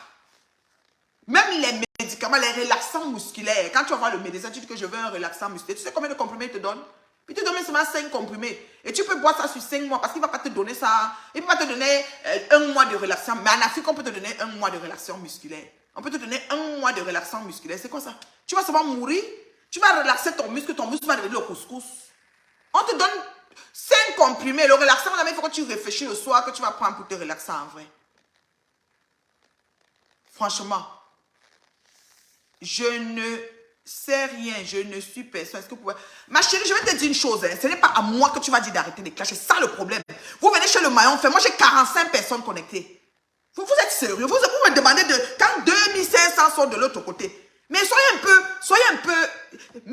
[SPEAKER 1] Même les médicaments, les relaxants musculaires, quand tu vas voir le médecin, tu dis que je veux un relaxant musculaire, tu sais combien de comprimés il te donne? Il te donne seulement 5 comprimés. Et tu peux boire ça sur 5 mois parce qu'il ne va pas te donner ça. Il ne peut pas te donner 1 mois de relaxant. Mais en Afrique, on peut te donner 1 mois de relaxant musculaire. On peut te donner 1 mois de relaxant musculaire. C'est quoi ça? Tu vas seulement mourir. Tu vas relaxer ton muscle va devenir le couscous. On te donne 5 comprimés. Le relaxant, il faut que tu réfléchis le soir que tu vas prendre pour te relaxer en vrai. Franchement. Je ne sais rien, je ne suis personne. Est-ce que vous pouvez... Ma chérie, je vais te dire une chose. Hein. Ce n'est pas à moi que tu vas dire d'arrêter les clashs. C'est ça le problème. Vous venez chez le maillon fait. Moi, j'ai 45 personnes connectées. Vous êtes sérieux? Vous me demandez de... Quand 2500 sont de l'autre côté. Mais soyez un peu...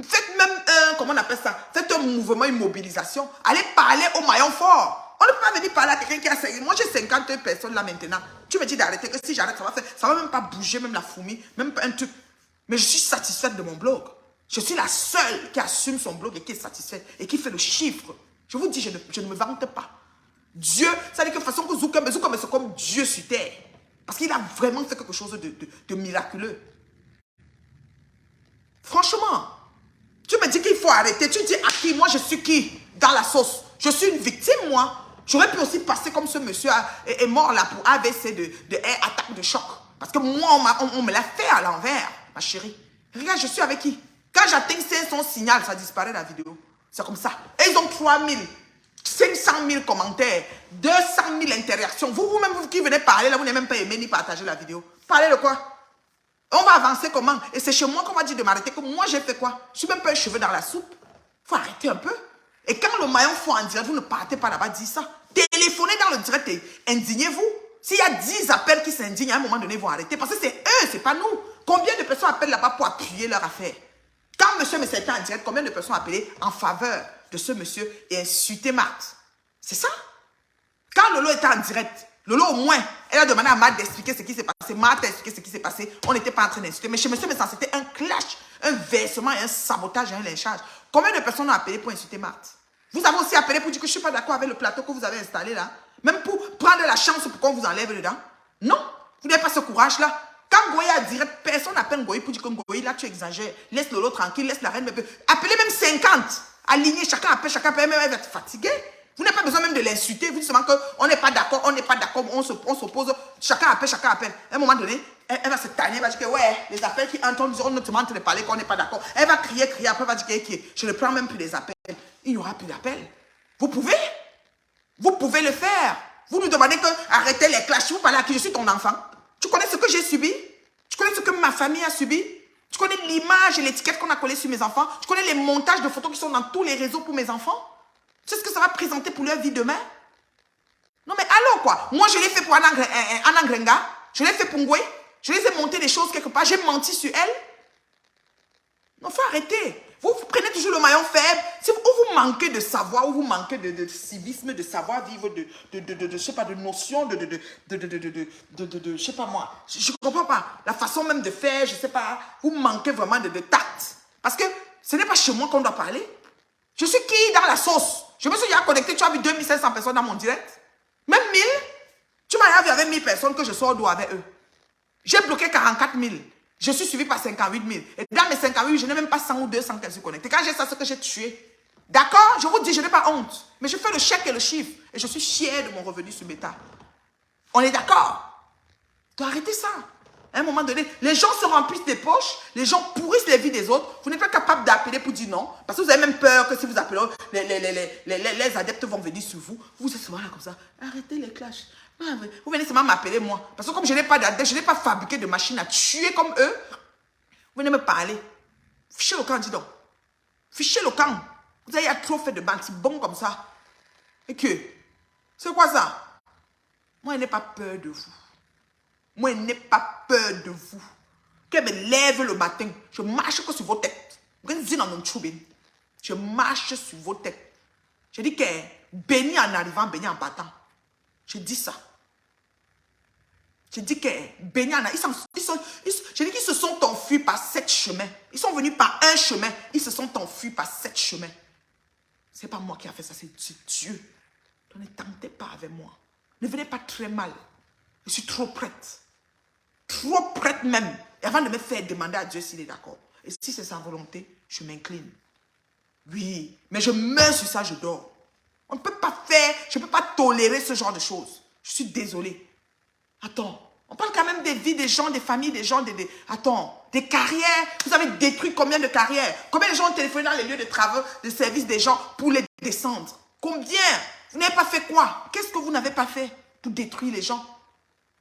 [SPEAKER 1] Faites même un... Comment on appelle ça? Faites un mouvement, une mobilisation. Allez parler au maillon fort. On ne peut pas venir parler à quelqu'un qui a... Moi, j'ai 50 personnes là maintenant. Tu me dis d'arrêter, que si j'arrête, ça va même pas bouger, même la fourmi, même pas un truc. Mais je suis satisfaite de mon blog. Je suis la seule qui assume son blog et qui est satisfaite et qui fait le chiffre. Je vous dis, je ne me vante pas. Dieu, ça veut dire que de toute façon, Zoukam, c'est comme Dieu sur terre. Parce qu'il a vraiment fait quelque chose de miraculeux. Franchement, tu me dis qu'il faut arrêter. Tu dis à qui? Moi, je suis qui? Dans la sauce. Je suis une victime, moi. J'aurais pu aussi passer comme ce monsieur est mort là pour AVC de attaque de choc. Parce que moi, on me l'a fait à l'envers. Ma chérie, regarde, je suis avec qui? Quand j'atteins son signal, ça disparaît la vidéo. C'est comme ça. Et ils ont 3000, 500 000 commentaires, 200 000 interactions. Vous-même, vous qui venez parler, là, vous n'avez même pas aimé ni partager la vidéo. Parlez de quoi? On va avancer comment? Et c'est chez moi qu'on va dire de m'arrêter. Que moi, j'ai fait quoi? Je suis même pas un cheveu dans la soupe. Il faut arrêter un peu. Et quand le maillon fond en direct, vous ne partez pas là-bas dire ça. Téléphonez dans le direct et indignez-vous. S'il y a 10 appels qui s'indignent, à un moment donné, ils vont arrêter. Parce que c'est eux, c'est pas nous. Combien de personnes appellent là-bas pour appuyer leur affaire? Quand monsieur me s'était en direct, combien de personnes ont appelé en faveur de ce monsieur et insulté Marthe? C'est ça? Quand Lolo était en direct, Lolo au moins, elle a demandé à Marthe d'expliquer ce qui s'est passé. Marthe a expliqué ce qui s'est passé. On n'était pas en train d'insulter. Mais chez monsieur Messan, c'était un clash, un versement, un sabotage, un lynchage. Combien de personnes ont appelé pour insulter Marthe? Vous avez aussi appelé pour dire que je ne suis pas d'accord avec le plateau que vous avez installé là. Même pour prendre la chance pour qu'on vous enlève dedans. Non, vous n'avez pas ce courage-là. Quand Goyi a direct, personne n'appelle Goyi pour dire que Goyi, là, tu exagères. Laisse Lolo tranquille, laisse la reine. Appelez même 50. Alignez, chacun appelle, même elle va être fatigué. Vous n'avez pas besoin même de l'insulter. Vous dites seulement qu'on n'est pas d'accord, on s'oppose. Chacun appelle, chacun appelle. À un moment donné, elle va se tanner, elle va dire que ouais, les appels qui entendent, on ne te demande de parler qu'on n'est pas d'accord. Elle va crier, après elle va dire que je ne prends même plus les appels. Il n'y aura plus d'appels. Vous pouvez le faire. Vous nous demandez que arrêtez les clashs. Vous parlez à qui? Je suis ton enfant. Tu connais ce que j'ai subi? Tu connais ce que ma famille a subi? Tu connais l'image et l'étiquette qu'on a collée sur mes enfants? Tu connais les montages de photos qui sont dans tous les réseaux pour mes enfants? Tu sais ce que ça va présenter pour leur vie demain? Non mais allô quoi? Moi je l'ai fait pour Anangrenga. Je l'ai fait pour Ngwe. Je les ai monté des choses quelque part. J'ai menti sur elle. Non, faut arrêter. Vous prenez toujours le maillon faible. Si vous manquez de savoir, ou vous manquez de civisme, de savoir-vivre, je sais pas, de notions, je sais pas moi. Je comprends pas. La façon même de faire, je sais pas. Vous manquez vraiment de tact. Parce que ce n'est pas chez moi qu'on doit parler. Je suis qui dans la sauce? Je me suis déjà connecté, tu as vu 2500 personnes dans mon direct? Même 1000? Tu m'as vu avec 1000 personnes que je sors d'où avec eux. J'ai bloqué 44 000. Je suis suivi par 58 000. Et dans mes 58 000, je n'ai même pas 100 ou 200 qui sont connectés. Quand j'ai ça, c'est que j'ai tué. D'accord? Je vous dis, je n'ai pas honte. Mais je fais le chèque et le chiffre. Et je suis fier de mon revenu sur Beta. On est d'accord? Tu dois arrêter ça. À un moment donné, les gens se remplissent des poches. Les gens pourrissent les vies des autres. Vous n'êtes pas capable d'appeler pour dire non. Parce que vous avez même peur que si vous appelez, les adeptes vont venir sur vous. Vous êtes souvent là comme ça. Arrêtez les clashs. Vous venez seulement m'appeler moi. Parce que comme je n'ai pas d'adeptes, je n'ai pas fabriqué de machine à tuer comme eux. Vous venez me parler. Fichez le camp, dis donc. Fichez le camp. Vous avez trop fait de banques bon comme ça. Et que, c'est quoi ça? Moi, je n'ai pas peur de vous. Moi, je n'ai pas peur de vous. Qu'elle me lève le matin, je marche que sur vos têtes. Je marche sur vos têtes. Je dis que béni en arrivant, béni en partant. Je dis ça. Je dis que béni en arrivant. Je dis qu'ils se sont enfuis par 7 chemins. Ils sont venus par un chemin. Ils se sont enfuis par 7 chemins. Ce n'est pas moi qui a fait ça, c'est Dieu. Donc ne tentez pas avec moi. Ne venez pas très mal. Je suis trop prête. Trop prête même. Et avant de me faire demander à Dieu s'il est d'accord. Et si c'est sa volonté, je m'incline. Oui, mais je meurs sur ça, je dors. On ne peut pas faire, je ne peux pas tolérer ce genre de choses. Je suis désolée. Attends, on parle quand même des vies des gens, des familles, des gens, attends, des carrières. Vous avez détruit combien de carrières? Combien de gens ont téléphoné dans les lieux de travail, de service des gens pour les descendre? Combien? Vous n'avez pas fait quoi? Qu'est-ce que vous n'avez pas fait pour détruire les gens?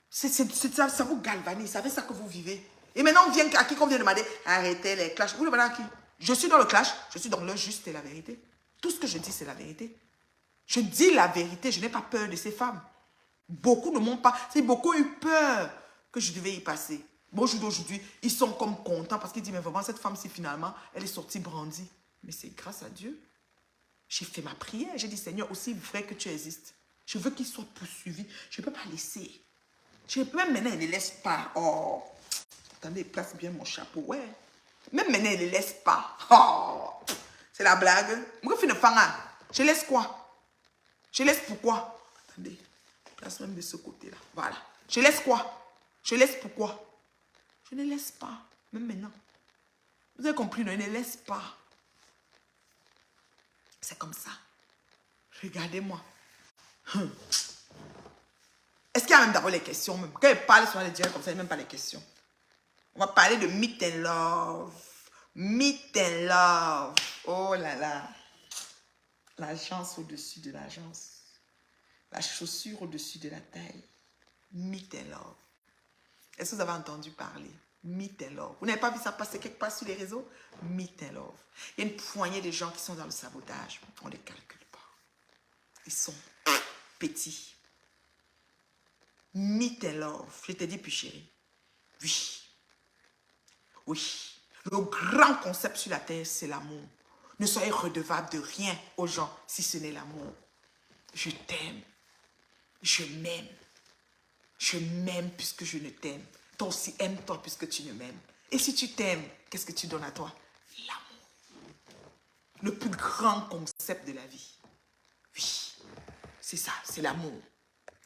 [SPEAKER 1] Ça vous galvanise, c'est avec ça que vous vivez. Et maintenant, on vient à qui qu'on vient demander, arrêtez les clashs. Vous demandez à qui? Je suis dans le clash, je suis dans le juste et la vérité. Tout ce que je dis, c'est la vérité. Je dis la vérité, je n'ai pas peur de ces femmes. Beaucoup ne m'ont pas, c'est beaucoup eu peur que je devais y passer. Bon, aujourd'hui, ils sont comme contents parce qu'ils disent, mais vraiment, cette femme-ci, finalement, elle est sortie brandie. Mais c'est grâce à Dieu. J'ai fait ma prière, j'ai dit, Seigneur, aussi vrai que tu existes, je veux qu'ils soient poursuivis. Je ne peux pas laisser. Même maintenant, ils ne les laissent pas. Oh, attendez, place bien mon chapeau, ouais. Même maintenant, ils ne les laissent pas. Oh, c'est la blague. Moi, je laisse quoi? Je laisse pourquoi? Attendez, place même de ce côté-là. Voilà. Je laisse quoi? Je laisse pourquoi? Je ne laisse pas. Même maintenant. Vous avez compris, non? Je ne laisse pas. C'est comme ça. Regardez-moi. Est-ce qu'il y a même d'abord les questions même? Quand il parle sur les directs comme ça, il n'y a même pas les questions. On va parler de Meet and Love. Meet and Love. Oh là là. L'agence au-dessus de l'agence. La chaussure au-dessus de la taille. Meet and Love. Est-ce que vous avez entendu parler? Meet and Love. Vous n'avez pas vu ça passer quelque part sur les réseaux? Meet and Love. Il y a une poignée de gens qui sont dans le sabotage. On ne les calcule pas. Ils sont petits. Meet and Love. Je t'ai dit, puis chérie. Oui. Oui. Le grand concept sur la terre, c'est l'amour. Ne soyez redevable de rien aux gens si ce n'est l'amour. Je t'aime. Je m'aime. Je m'aime puisque je ne t'aime. Toi aussi, aime-toi puisque tu ne m'aimes. Et si tu t'aimes, qu'est-ce que tu donnes à toi? L'amour. Le plus grand concept de la vie. Oui, c'est ça, c'est l'amour.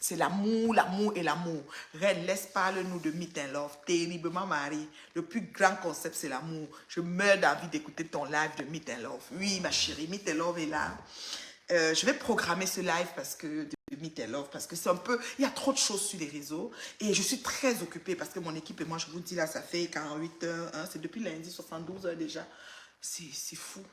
[SPEAKER 1] C'est l'amour, l'amour et l'amour. Reine, laisse parle-nous de Meet and Love. Terriblement Marie. Le plus grand concept, c'est l'amour. Je meurs d'envie d'écouter ton live de Meet and Love. Oui, ma chérie, Meet and Love est là. Je vais programmer ce live parce que de Meet and Love, parce que c'est un peu, il y a trop de choses sur les réseaux et je suis très occupée parce que mon équipe et moi, je vous dis là, ça fait 48 heures, hein, c'est depuis lundi, 72 heures déjà. C'est fou.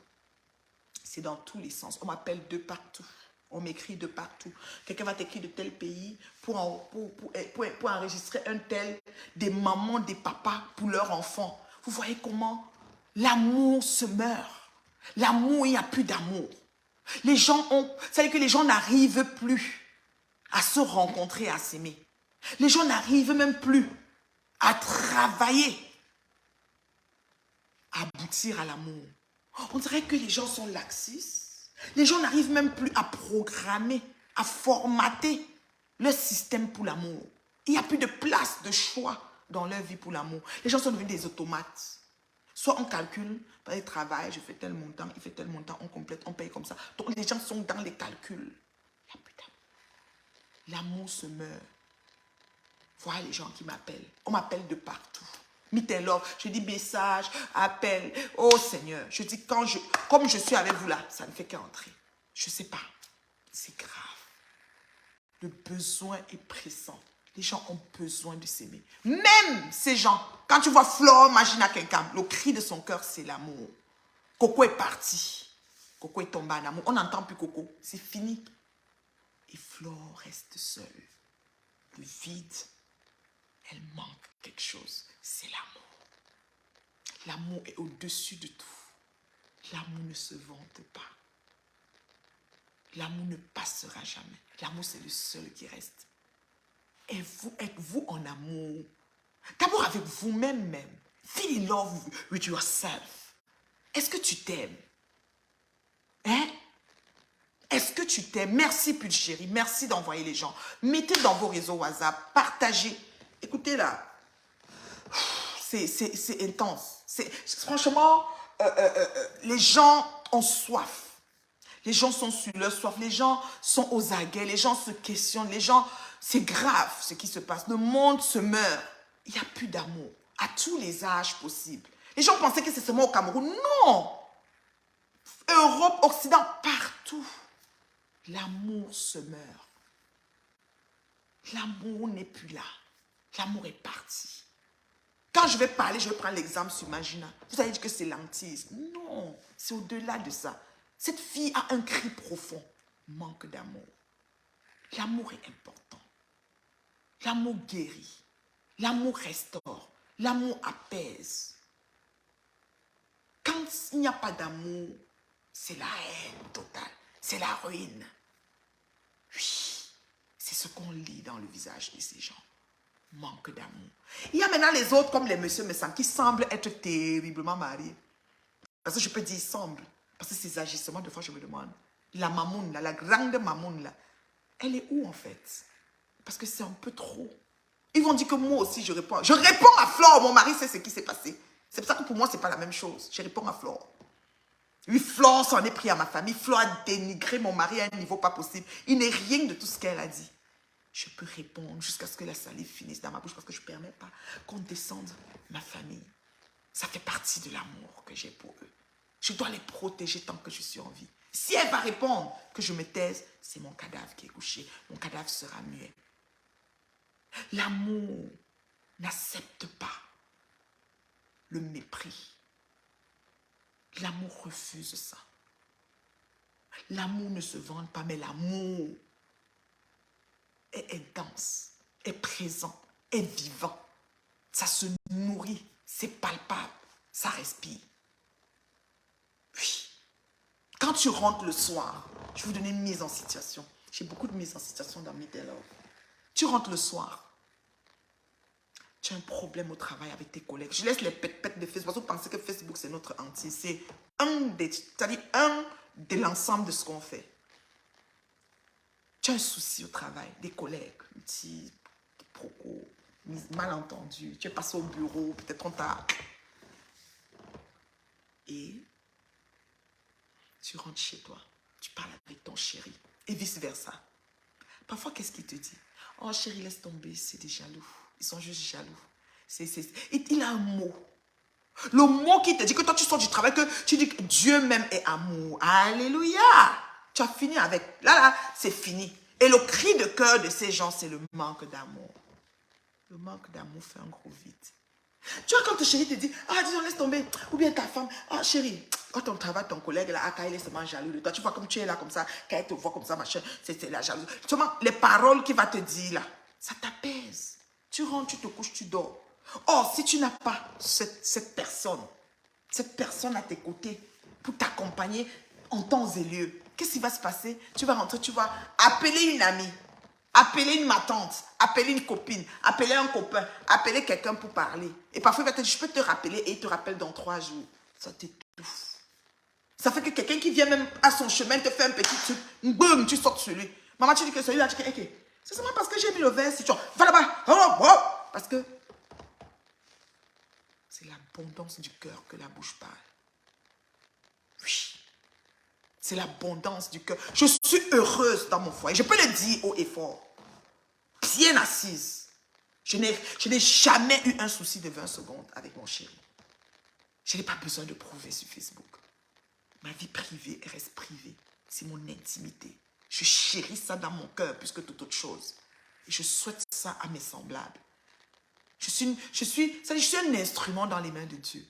[SPEAKER 1] C'est dans tous les sens. On m'appelle de partout. On m'écrit de partout. Quelqu'un va t'écrire de tel pays pour enregistrer un tel, des mamans, des papas pour leurs enfants. Vous voyez comment l'amour se meurt. L'amour, il n'y a plus d'amour. Les gens ont, c'est-à-dire que les gens n'arrivent plus à se rencontrer, à s'aimer. Les gens n'arrivent même plus à travailler, à aboutir à l'amour. On dirait que les gens sont laxistes. Les gens n'arrivent même plus à programmer, à formater leur système pour l'amour. Il n'y a plus de place, de choix dans leur vie pour l'amour. Les gens sont devenus des automates. Soit on calcule, il travaille, je fais tel montant, il fait tel montant, on complète, on paye comme ça. Donc les gens sont dans les calculs. Il n'y a plus d'amour. L'amour se meurt. Voilà les gens qui m'appellent. On m'appelle de partout. Meet and Love, je dis message, appel. Oh Seigneur, je dis comme je suis avec vous là, ça ne fait qu'entrer. Je ne sais pas. C'est grave. Le besoin est pressant. Les gens ont besoin de s'aimer. Même ces gens, quand tu vois Flore, imagine à quelqu'un, le cri de son cœur, c'est l'amour. Coco est parti. Coco est tombé en amour. On n'entend plus Coco. C'est fini. Et Flore reste seule. Le vide, elle manque quelque chose. C'est l'amour. L'amour est au-dessus de tout. L'amour ne se vante pas. L'amour ne passera jamais. L'amour, c'est le seul qui reste. Et vous, êtes-vous en amour? D'abord avec vous-même même. Feel in love with yourself. Est-ce que tu t'aimes? Hein? Est-ce que tu t'aimes? Merci, Pull Chérie. Merci d'envoyer les gens. Mettez dans vos réseaux WhatsApp. Partagez. Écoutez là. C'est intense. Franchement, les gens ont soif. Les gens sont sur leur soif. Les gens sont aux aguets. Les gens se questionnent. Les gens, c'est grave ce qui se passe. Le monde se meurt. Il n'y a plus d'amour. À tous les âges possibles. Les gens pensaient que c'est seulement au Cameroun. Non! Europe, Occident, partout. L'amour se meurt. L'amour n'est plus là. L'amour est parti. Quand je vais parler, je vais prendre l'exemple sur Magina. Vous allez dire que c'est l'antisme. Non, c'est au-delà de ça. Cette fille a un cri profond. Manque d'amour. L'amour est important. L'amour guérit. L'amour restaure. L'amour apaise. Quand il n'y a pas d'amour, c'est la haine totale. C'est la ruine. Oui, c'est ce qu'on lit dans le visage de ces gens. Manque d'amour. Il y a maintenant les autres comme les monsieur Messan qui semblent être terriblement mariés. Parce que je peux dire semble. Parce que ces agissements, de fois je me demande. La mamoune, là, la grande mamoune, là, elle est où en fait? Parce que c'est un peu trop. Ils vont dire que moi aussi je réponds. Je réponds à Flore, mon mari sait ce qui s'est passé. C'est pour ça que pour moi, ce n'est pas la même chose. Je réponds à Flore. Oui, Flore s'en est pris à ma famille. Flore a dénigré mon mari à un niveau pas possible. Il n'est rien de tout ce qu'elle a dit. Je peux répondre jusqu'à ce que la salive finisse dans ma bouche parce que je ne permets pas qu'on descende ma famille. Ça fait partie de l'amour que j'ai pour eux. Je dois les protéger tant que je suis en vie. Si elle va répondre que je me taise, c'est mon cadavre qui est couché. Mon cadavre sera muet. L'amour n'accepte pas le mépris. L'amour refuse ça. L'amour ne se vante pas, mais l'amour est dense, est présent, est vivant. Ça se nourrit, c'est palpable, ça respire. Oui. Quand tu rentres le soir, je vais vous donner une mise en situation. J'ai beaucoup de mises en situation dans mes dialogues. Tu rentres le soir. Tu as un problème au travail avec tes collègues. Je laisse les pètes de Facebook. Vous pensez que Facebook, c'est notre anti. C'est c'est-à-dire un de l'ensemble de ce qu'on fait. Tu as un souci au travail, des collègues, un petit proco, malentendu. Tu es passé au bureau, peut-être qu'on t'a... Et tu rentres chez toi. Tu parles avec ton chéri. Et vice-versa. Parfois, qu'est-ce qu'il te dit? Oh chérie, laisse tomber, c'est des jaloux. Ils sont juste jaloux. Il a un mot. Le mot qui te dit que toi tu sors du travail, que tu dis que Dieu même est amour. Alléluia. Tu as fini avec. Là, c'est fini. Et le cri de cœur de ces gens, c'est le manque d'amour. Le manque d'amour fait un gros vide. Tu vois, quand ton chéri te dit, ah, disons, laisse tomber. Ou bien ta femme, ah, chérie, quand on travaille, ton collègue, là, quand il est seulement jaloux de toi, tu vois comme tu es là, comme ça, quand elle te voit comme ça, machin, c'est la jalousie. Seulement, les paroles qu'il va te dire, là, ça t'apaise. Tu rentres, tu te couches, tu dors. Or, si tu n'as pas cette personne à tes côtés pour t'accompagner en temps et lieu, qu'est-ce qui va se passer? Tu vas rentrer, tu vas appeler une amie, appeler une matante, appeler une copine, appeler un copain, appeler quelqu'un pour parler. Et parfois, il va te dire, je peux te rappeler et il te rappelle dans 3 jours. Ça t'étouffe. Ça fait que quelqu'un qui vient même à son chemin te fait un petit truc, boum, tu sautes sur lui. Maman, tu dis que celui-là, tu dis, ok, c'est seulement parce que j'ai mis le verre, si tu va là-bas, parce que c'est l'abondance du cœur que la bouche parle. Oui. C'est l'abondance du cœur. Je suis heureuse dans mon foyer. Je peux le dire haut et fort. Bien assise. Je n'ai jamais eu un souci de 20 secondes avec mon chéri. Je n'ai pas besoin de prouver sur Facebook. Ma vie privée reste privée. C'est mon intimité. Je chéris ça dans mon cœur plus que toute autre chose. Et je souhaite ça à mes semblables. Je suis un instrument dans les mains de Dieu.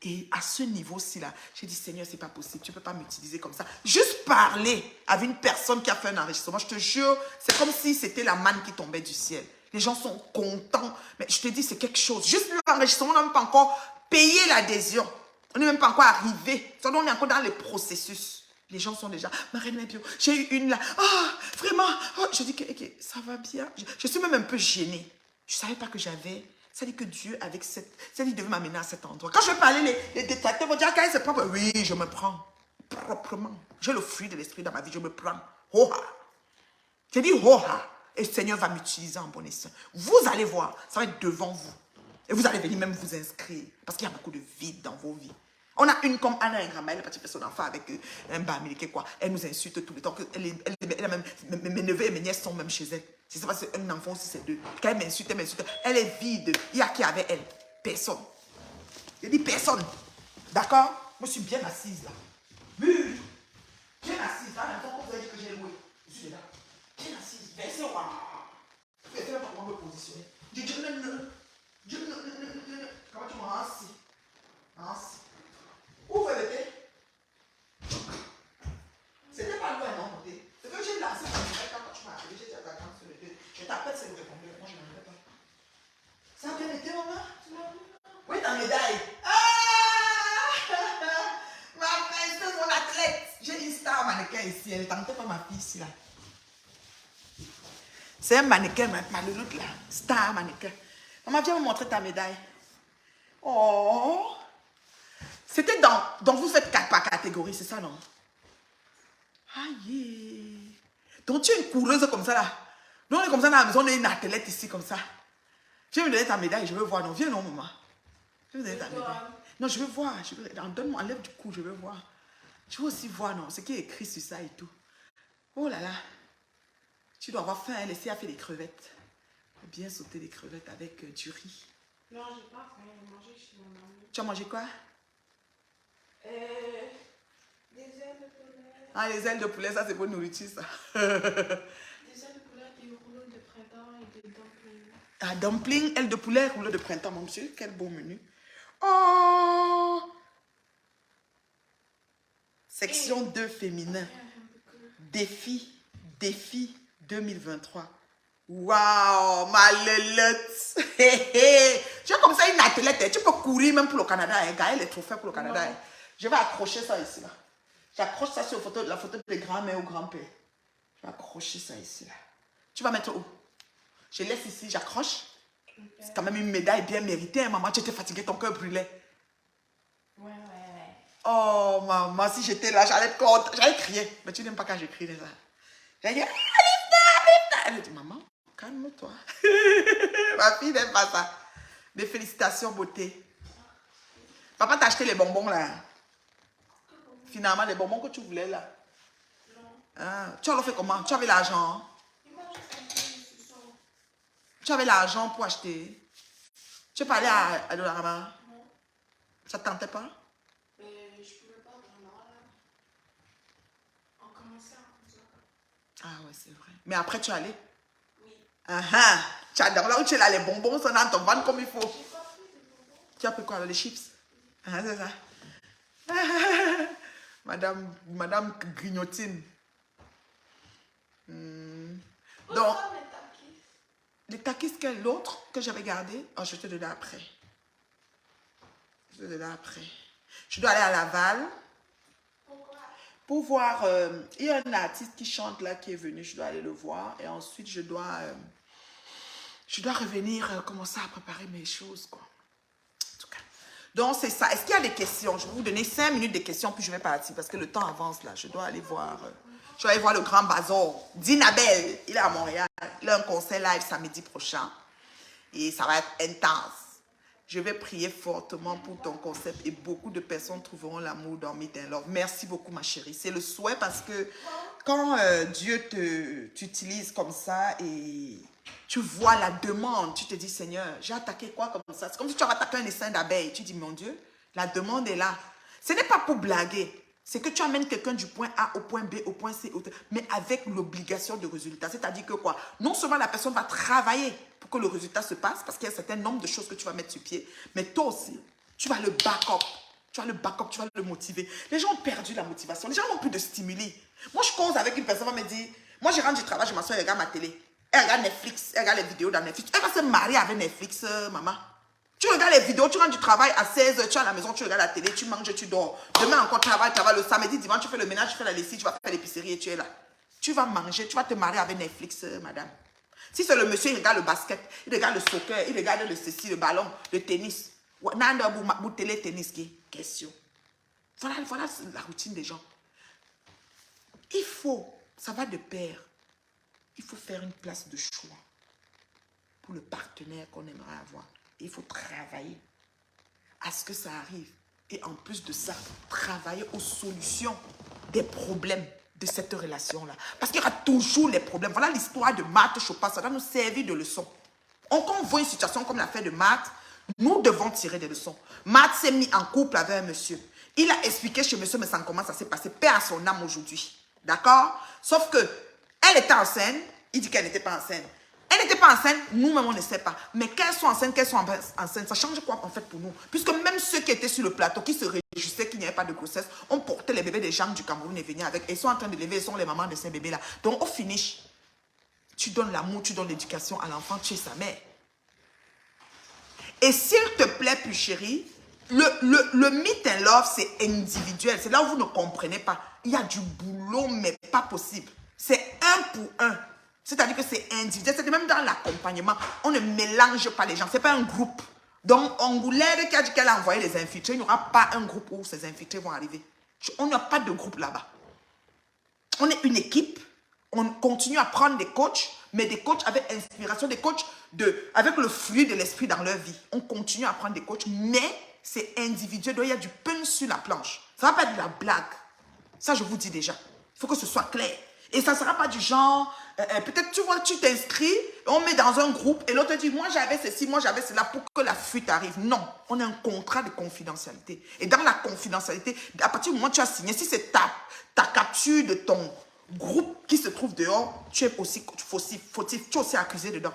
[SPEAKER 1] Et à ce niveau-ci, là, j'ai dit, Seigneur, c'est pas possible. Tu ne peux pas m'utiliser comme ça. Juste parler avec une personne qui a fait un enregistrement, je te jure, c'est comme si c'était la manne qui tombait du ciel. Les gens sont contents. Mais je te dis, c'est quelque chose. Juste l'enregistrement, on n'a même pas encore payé l'adhésion. On n'est même pas encore arrivé. On est encore dans le processus. Les gens sont déjà, Marraine Mébio, j'ai eu une là. Ah, vraiment. Oh, je dis que ça va bien. Je suis même un peu gênée. Je ne savais pas que j'avais Ça dit que Dieu, avec cette... Ça dit qu'il devait m'amener à cet endroit. Quand je vais parler, les détracteurs vont dire, ah, c'est propre. Oui, je me prends. Proprement. J'ai le fruit de l'esprit dans ma vie, je me prends. Hoha. J'ai dit hoha. Et le Seigneur va m'utiliser en bon escient. Vous allez voir, ça va être devant vous. Et vous allez venir même vous inscrire. Parce qu'il y a beaucoup de vide dans vos vies. On a une comme Anna Ingrama, elle est partie faire son enfant avec un bas américain, quoi. Elle nous insulte tout le temps. Elle a même, mes neveux et mes nièces sont même chez elle. Je ne sais pas si c'est un enfant ou si c'est deux. Quand elle m'insulte, elle m'insulte. Elle est vide. Il y a qui avec elle? Personne. Je dis personne. D'accord? Moi, je suis bien assise là. Bien assise là. Maintenant, vous avez dit que j'ai loué. Je suis là. Bien assise. Versez moi. Je vais faire comment me positionner. Comment tu m'as assis? Assis. Où vous êtes? C'était pas loin, non, côté. C'est que j'ai lancé ma nouvelle quand tu m'as appelé, j'ai dit à ta sur le 2. Je t'appelle, c'est le répondeur. Moi, je n'en avais pas. Ça a bien été, maman? Oui, ta médaille. Ah! Ma princesse, mon athlète. J'ai une star mannequin ici. Elle ne tentait pas ma fille ici, là. C'est un mannequin, ma louloute, là. Star mannequin. Maman, viens me montrer ta médaille. Oh! C'était dans vous faites 4 par catégorie, c'est ça, non? Aïe! Donc tu es une coureuse comme ça, là. Nous, on est comme ça dans la maison, on est une athlète ici, comme ça. Je vais me donner ta médaille, je veux voir. Non, viens, non, maman. Je vais me donner ta médaille. Non, je veux voir. Donne-moi, enlève du cou, je veux voir. Je veux aussi voir, non, ce qui est écrit sur ça et tout. Oh là là. Tu dois avoir faim, laisser à faire des crevettes. Bien sauter des crevettes avec du riz.
[SPEAKER 2] Non, j'ai pas faim, j'ai mangé chez mon ami.
[SPEAKER 1] Tu as mangé quoi?
[SPEAKER 2] Des ailes de poulet.
[SPEAKER 1] Ah, les ailes de poulet, ça c'est bonne nourriture, ça.
[SPEAKER 2] Des ailes de poulet, des rouleaux de printemps et des dumplings.
[SPEAKER 1] Ah, dumpling, ailes de poulet, rouleau de printemps, mon monsieur. Quel beau menu. Oh! Section 2 féminin. Défi 2023. Waouh, ma lelotte. Tu es comme ça une athlète. Tu peux courir même pour le Canada. Gagner les trophées pour le Canada. Je vais accrocher ça ici, là. J'accroche ça sur la photo de grand-mère ou grand-père. Je vais accrocher ça ici, là. Tu vas mettre où? Je laisse ici, j'accroche. Okay. C'est quand même une médaille bien méritée, hein, maman. Tu étais fatiguée, ton cœur brûlait.
[SPEAKER 2] Ouais.
[SPEAKER 1] Oh, maman, si j'étais là, j'allais crier. Mais tu n'aimes pas quand je crie déjà. J'allais dire, elle dit, maman, calme-toi. Ma fille n'aime pas ça. Des félicitations, beauté. Papa t'a acheté les bonbons, là. Finalement, les bonbons que tu voulais, là.
[SPEAKER 2] Non.
[SPEAKER 1] Ah, tu as fait comment? Tu avais l'argent? Tu avais l'argent pour acheter? Tu es pas allé à Dollarama?
[SPEAKER 2] Non.
[SPEAKER 1] Ça ne tentait pas?
[SPEAKER 2] Je pouvais pas vraiment, là. On commençait à faire.
[SPEAKER 1] Ah ouais, c'est vrai. Mais après, tu es allé?
[SPEAKER 2] Oui.
[SPEAKER 1] Tu as là où tu es là, les bonbons sont dans ton ventre comme il faut.
[SPEAKER 2] J'ai pas pris des bonbons.
[SPEAKER 1] Tu as pris quoi, les chips? C'est ça. Madame Grignotine. Donc, les takis, quel l'autre que j'avais gardé? Oh, je te donne après. Je dois aller à Laval.
[SPEAKER 2] Pourquoi?
[SPEAKER 1] Pour voir, il y a un artiste qui chante là qui est venu, je dois aller le voir. Et ensuite, je dois revenir commencer à préparer mes choses, quoi. En tout cas. Donc, c'est ça. Est-ce qu'il y a des questions? Je vais vous donner 5 minutes de questions, puis je vais partir parce que le temps avance là. Je dois aller voir le grand Bazar. Dinabel, il est à Montréal. Il a un concert live samedi prochain. Et ça va être intense. Je vais prier fortement pour ton concept et beaucoup de personnes trouveront l'amour dans Meet and Love. Merci beaucoup, ma chérie. C'est le souhait parce que quand Dieu t'utilise comme ça et tu vois la demande, tu te dis, Seigneur, j'ai attaqué quoi comme ça? C'est comme si tu avais attaqué un essaim d'abeilles. Tu dis, mon Dieu, la demande est là. Ce n'est pas pour blaguer. C'est que tu amènes quelqu'un du point A au point B, au point C, mais avec l'obligation de résultat. C'est-à-dire que quoi? Non seulement la personne va travailler pour que le résultat se passe, parce qu'il y a un certain nombre de choses que tu vas mettre sur pied, mais toi aussi, tu vas le back-up. Tu vas le motiver. Les gens ont perdu la motivation. Les gens n'ont plus de stimuli. Moi, je cause avec une personne, elle me dit, moi, je rentre du travail, je m'assois, elle regarde ma télé. Elle regarde Netflix, elle regarde les vidéos dans Netflix. Elle va se marier avec Netflix, maman. Tu regardes les vidéos, tu rentres du travail à 16h, tu es à la maison, tu regardes la télé, tu manges, tu dors. Demain encore, travail le samedi, dimanche, tu fais le ménage, tu fais la lessive, tu vas faire l'épicerie et tu es là. Tu vas manger, tu vas te marier avec Netflix, madame. Si c'est le monsieur, il regarde le basket, il regarde le soccer, il regarde le ceci, le ballon, le tennis. Nanda vous télé tennis qui question. Voilà la routine des gens. Il faut, ça va de pair. Il faut faire une place de choix pour le partenaire qu'on aimerait avoir. Il faut travailler à ce que ça arrive. Et en plus de ça, travailler aux solutions des problèmes de cette relation-là. Parce qu'il y aura toujours les problèmes. Voilà l'histoire de Marthe Chopin. Ça doit nous servir de leçon. Quand on voit une situation comme l'affaire de Marthe, nous devons tirer des leçons. Marthe s'est mis en couple avec un monsieur. Il a expliqué chez monsieur, mais ça comment ça s'est passé. Paix à son âme aujourd'hui. D'accord? Sauf que elle était enceinte. Il dit qu'elle n'était pas enceinte. Elle n'était pas enceinte, nous-mêmes on ne sait pas. Mais qu'elles soient enceintes, ça change quoi en fait pour nous? Puisque même ceux qui étaient sur le plateau, qui se réjouissaient qu'il n'y avait pas de grossesse, on portait les bébés des gens du Cameroun et venaient avec. Et ils sont en train de lever, ils sont les mamans de ces bébés-là. Donc au finish, tu donnes l'amour, tu donnes l'éducation à l'enfant, tu es sa mère. Et s'il te plaît, plus chérie, le meet and love, c'est individuel. C'est là où vous ne comprenez pas. Il y a du boulot, mais pas possible. C'est un pour un. C'est-à-dire que c'est individuel. C'est même dans l'accompagnement. On ne mélange pas les gens. Ce n'est pas un groupe. Donc, Angoulême qui a dit qu'elle a envoyé les infiltrés, il n'y aura pas un groupe où ces infiltrés vont arriver. On n'a pas de groupe là-bas. On est une équipe. On continue à prendre des coachs, mais des coachs avec inspiration, des coachs avec le flux de l'esprit dans leur vie. On continue à prendre des coachs, mais c'est individuel. Donc, il y a du pain sur la planche. Ça ne va pas être de la blague. Ça, je vous dis déjà. Il faut que ce soit clair. Et ça ne sera pas du genre, peut-être tu vois, tu t'inscris, on met dans un groupe et l'autre dit, moi j'avais ceci, moi j'avais cela pour que la fuite arrive. Non, on a un contrat de confidentialité. Et dans la confidentialité, à partir du moment où tu as signé, si c'est ta capture de ton groupe qui se trouve dehors, tu es aussi fautif, tu es aussi accusé dedans.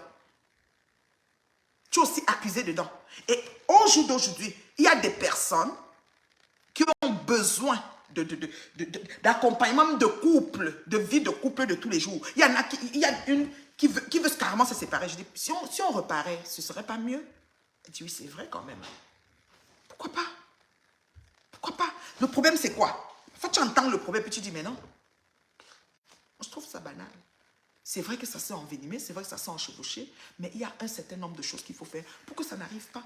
[SPEAKER 1] Tu es aussi accusé dedans. Et au jour d'aujourd'hui, il y a des personnes qui ont besoin d'accompagnement de couple, de vie de couple de tous les jours. Il y a une qui veut carrément se séparer. Je dis, si on reparaît, ce serait pas mieux? Elle dit, oui, c'est vrai quand même. Pourquoi pas? Pourquoi pas? Le problème, c'est quoi? En fait, tu entends le problème, puis tu dis, mais non. Je trouve ça banal. C'est vrai que ça s'est envenimé, c'est vrai que ça s'est enchevauché, mais il y a un certain nombre de choses qu'il faut faire pour que ça n'arrive pas.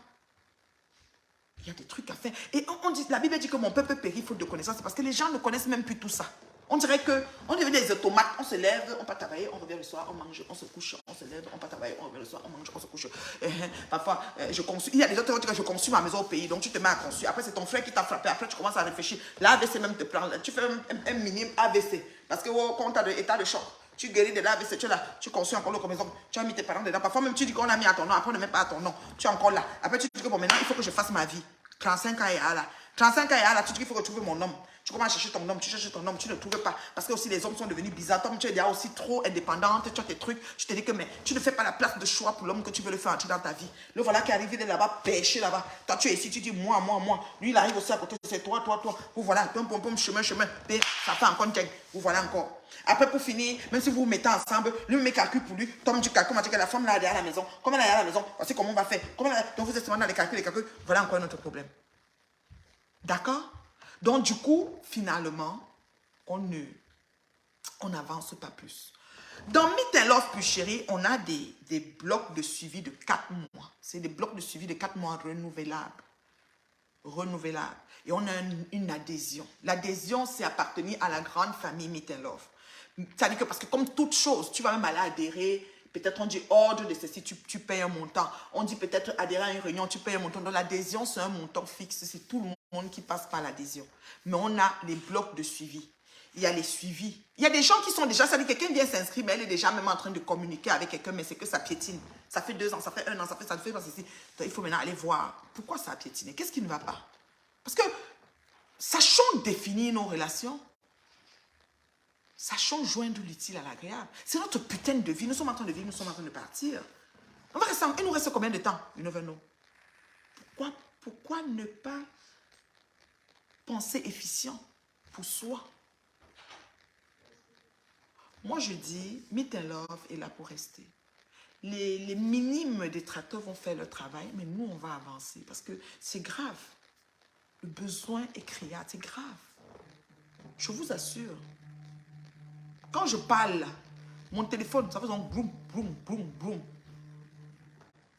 [SPEAKER 1] Il y a des trucs à faire. Et la Bible dit que mon peuple périt faute de connaissance. C'est parce que les gens ne connaissent même plus tout ça. On dirait qu'on devient des automates. On se lève, on part travailler, on revient le soir, on mange, on se couche, on se lève, on part travailler, on revient le soir, on mange, on se couche. Parfois, il y a des autres que je conçus ma maison au pays, donc tu te mets à construire. Après, c'est ton frère qui t'a frappé. Après, tu commences à réfléchir. L'AVC même te prend. Tu fais un minime AVC. Parce que quand tu as l'état de choc, tu guéris de l'AVC, tu es là, tu construis encore l'autre maison, tu as mis tes parents dedans. Parfois, même tu dis qu'on a mis à ton nom, après on ne met pas à ton nom. Tu es encore là. Après, tu dis que bon, maintenant, il faut que je fasse ma vie. 35 ans et là. 35 ans et là, tu dis qu'il faut retrouver mon homme. Tu commences à chercher ton homme, tu cherches ton homme, tu ne trouves pas. Parce que aussi les hommes sont devenus bizarres. Toi, tu es déjà aussi trop indépendante, tu as tes trucs. Tu te dis que mais tu ne fais pas la place de choix pour l'homme que tu veux le faire entrer dans ta vie. Le voilà qui arrive, il est là-bas, pêché là-bas. Toi, tu es ici, tu dis moi. Lui, il arrive aussi à côté, c'est toi. Vous voilà, pom, chemin. Et ça fait encore une tchèque. Vous voilà encore. Après, pour finir, même si vous vous mettez ensemble, lui me met calcul pour lui. Tom du calcul, m'a dit que la femme là, elle est à la maison. Comme elle est à la maison, voici comment on va faire. Donc vous êtes dans les calculs. Voilà encore un autre problème. D'accord? Donc, du coup, finalement, on n'avance pas plus. Dans Meet and Love Plus Chérie, on a des blocs de suivi de 4 mois. C'est des blocs de suivi de 4 mois renouvelables. Et on a une adhésion. L'adhésion, c'est appartenir à la grande famille Meet and Love. C'est-à-dire que parce que comme toute chose, tu vas même aller adhérer. Peut-être on dit ordre de ceci, tu payes un montant. On dit peut-être adhérer à une réunion, tu payes un montant. Donc l'adhésion, c'est un montant fixe. C'est tout le monde qui passe par l'adhésion. Mais on a les blocs de suivi. Il y a les suivis. Il y a des gens qui sont déjà, c'est-à-dire que quelqu'un vient s'inscrire, mais elle est déjà même en train de communiquer avec quelqu'un, mais c'est que ça piétine. Ça fait 2 ans, ça fait 1 an, ça fait ceci. Donc il faut maintenant aller voir pourquoi ça a piétiné. Qu'est-ce qui ne va pas? Parce que sachons définir nos relations. Sachons joindre l'utile à l'agréable. C'est notre putain de vie. Nous sommes en train de vivre, nous sommes en train de partir. Il nous reste combien de temps? You never know. Pourquoi ne pas penser efficient pour soi? Moi, je dis, Meet and Love est là pour rester. Les minimes détracteurs vont faire leur travail, mais nous, on va avancer parce que c'est grave. Le besoin est criard, c'est grave. Je vous assure. Quand je parle Mon téléphone, ça fait son broum, broum, broum, broum.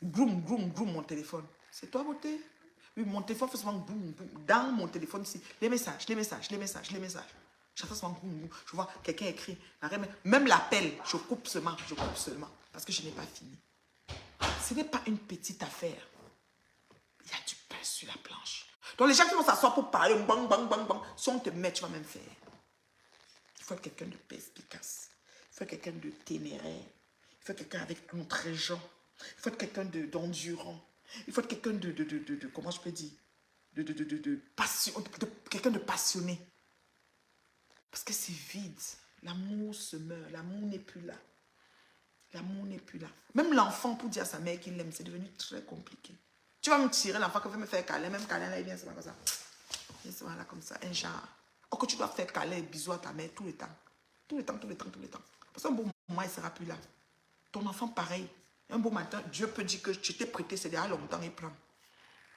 [SPEAKER 1] Broum, broum, broum, mon téléphone. C'est toi, beauté? Oui, mon téléphone fait souvent boum, boum. Dans mon téléphone ici, les messages, les messages, les messages, les messages. J'entends souvent boum, boum. Je vois quelqu'un écrit. Même l'appel, je coupe seulement, parce que je n'ai pas fini. Ce n'est pas une petite affaire. Il y a du pain sur la planche. Donc les gens qui vont s'asseoir pour parler, bang, bang, bang, bang, si on te met, tu vas même faire. Il faut être quelqu'un de perspicace. Il faut être quelqu'un de téméraire. Il faut être quelqu'un avec entre-gens. Il faut être quelqu'un d'endurant. Il faut être quelqu'un de comment je peux dire, quelqu'un de passionné. Parce que c'est vide. L'amour se meurt. L'amour n'est plus là. L'amour n'est plus là. Même l'enfant, pour dire à sa mère qu'il l'aime, c'est devenu très compliqué. Tu vas me tirer l'enfant qui veut me faire câlin. Même câlin, là, il vient seulement comme ça. Il vient seulement là comme ça. Un genre. Or que tu dois faire câlin et bisous à ta mère tout le temps. Tout le temps, tout le temps, tout le temps. Parce qu'un beau moment, il ne sera plus là. Ton enfant, pareil. Un beau matin, Dieu peut dire que je t'ai prêté, c'est déjà longtemps, il prend.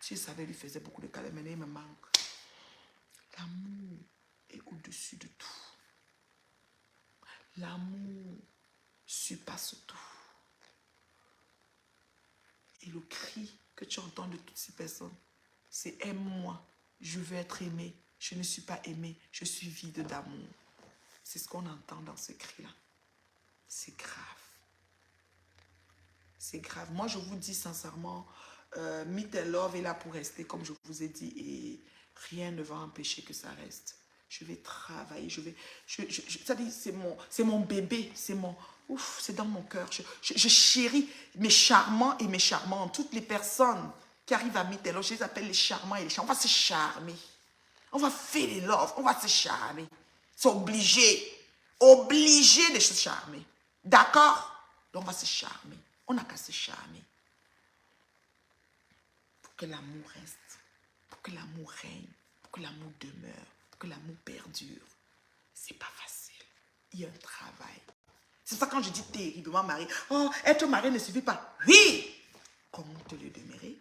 [SPEAKER 1] Si je savais, lui faisait beaucoup de câlins, maintenant il me manque. L'amour est au-dessus de tout. L'amour surpasse tout. Et le cri que tu entends de toutes ces personnes, c'est aime-moi, je veux être aimé, je ne suis pas aimé, je suis vide d'amour. C'est ce qu'on entend dans ce cri-là. C'est grave. C'est grave. Moi, je vous dis sincèrement, Meet and Love est là pour rester, comme je vous ai dit, et rien ne va empêcher que ça reste. Je vais travailler, c'est mon bébé, c'est dans mon cœur. Je chéris mes charmants et mes charmantes, toutes les personnes qui arrivent à Meet and Love, je les appelle les charmants et les charmantes. On va se charmer. On va faire les love, on va se charmer. C'est obligé de se charmer. D'accord? Donc on va se charmer. On n'a qu'à se charmer. Pour que l'amour reste, pour que l'amour règne, pour que l'amour demeure, pour que l'amour perdure. C'est pas facile. Il y a un travail. C'est ça quand je dis terriblement marié. Oh, être marié ne suffit pas. Oui! Comment te le demeurer?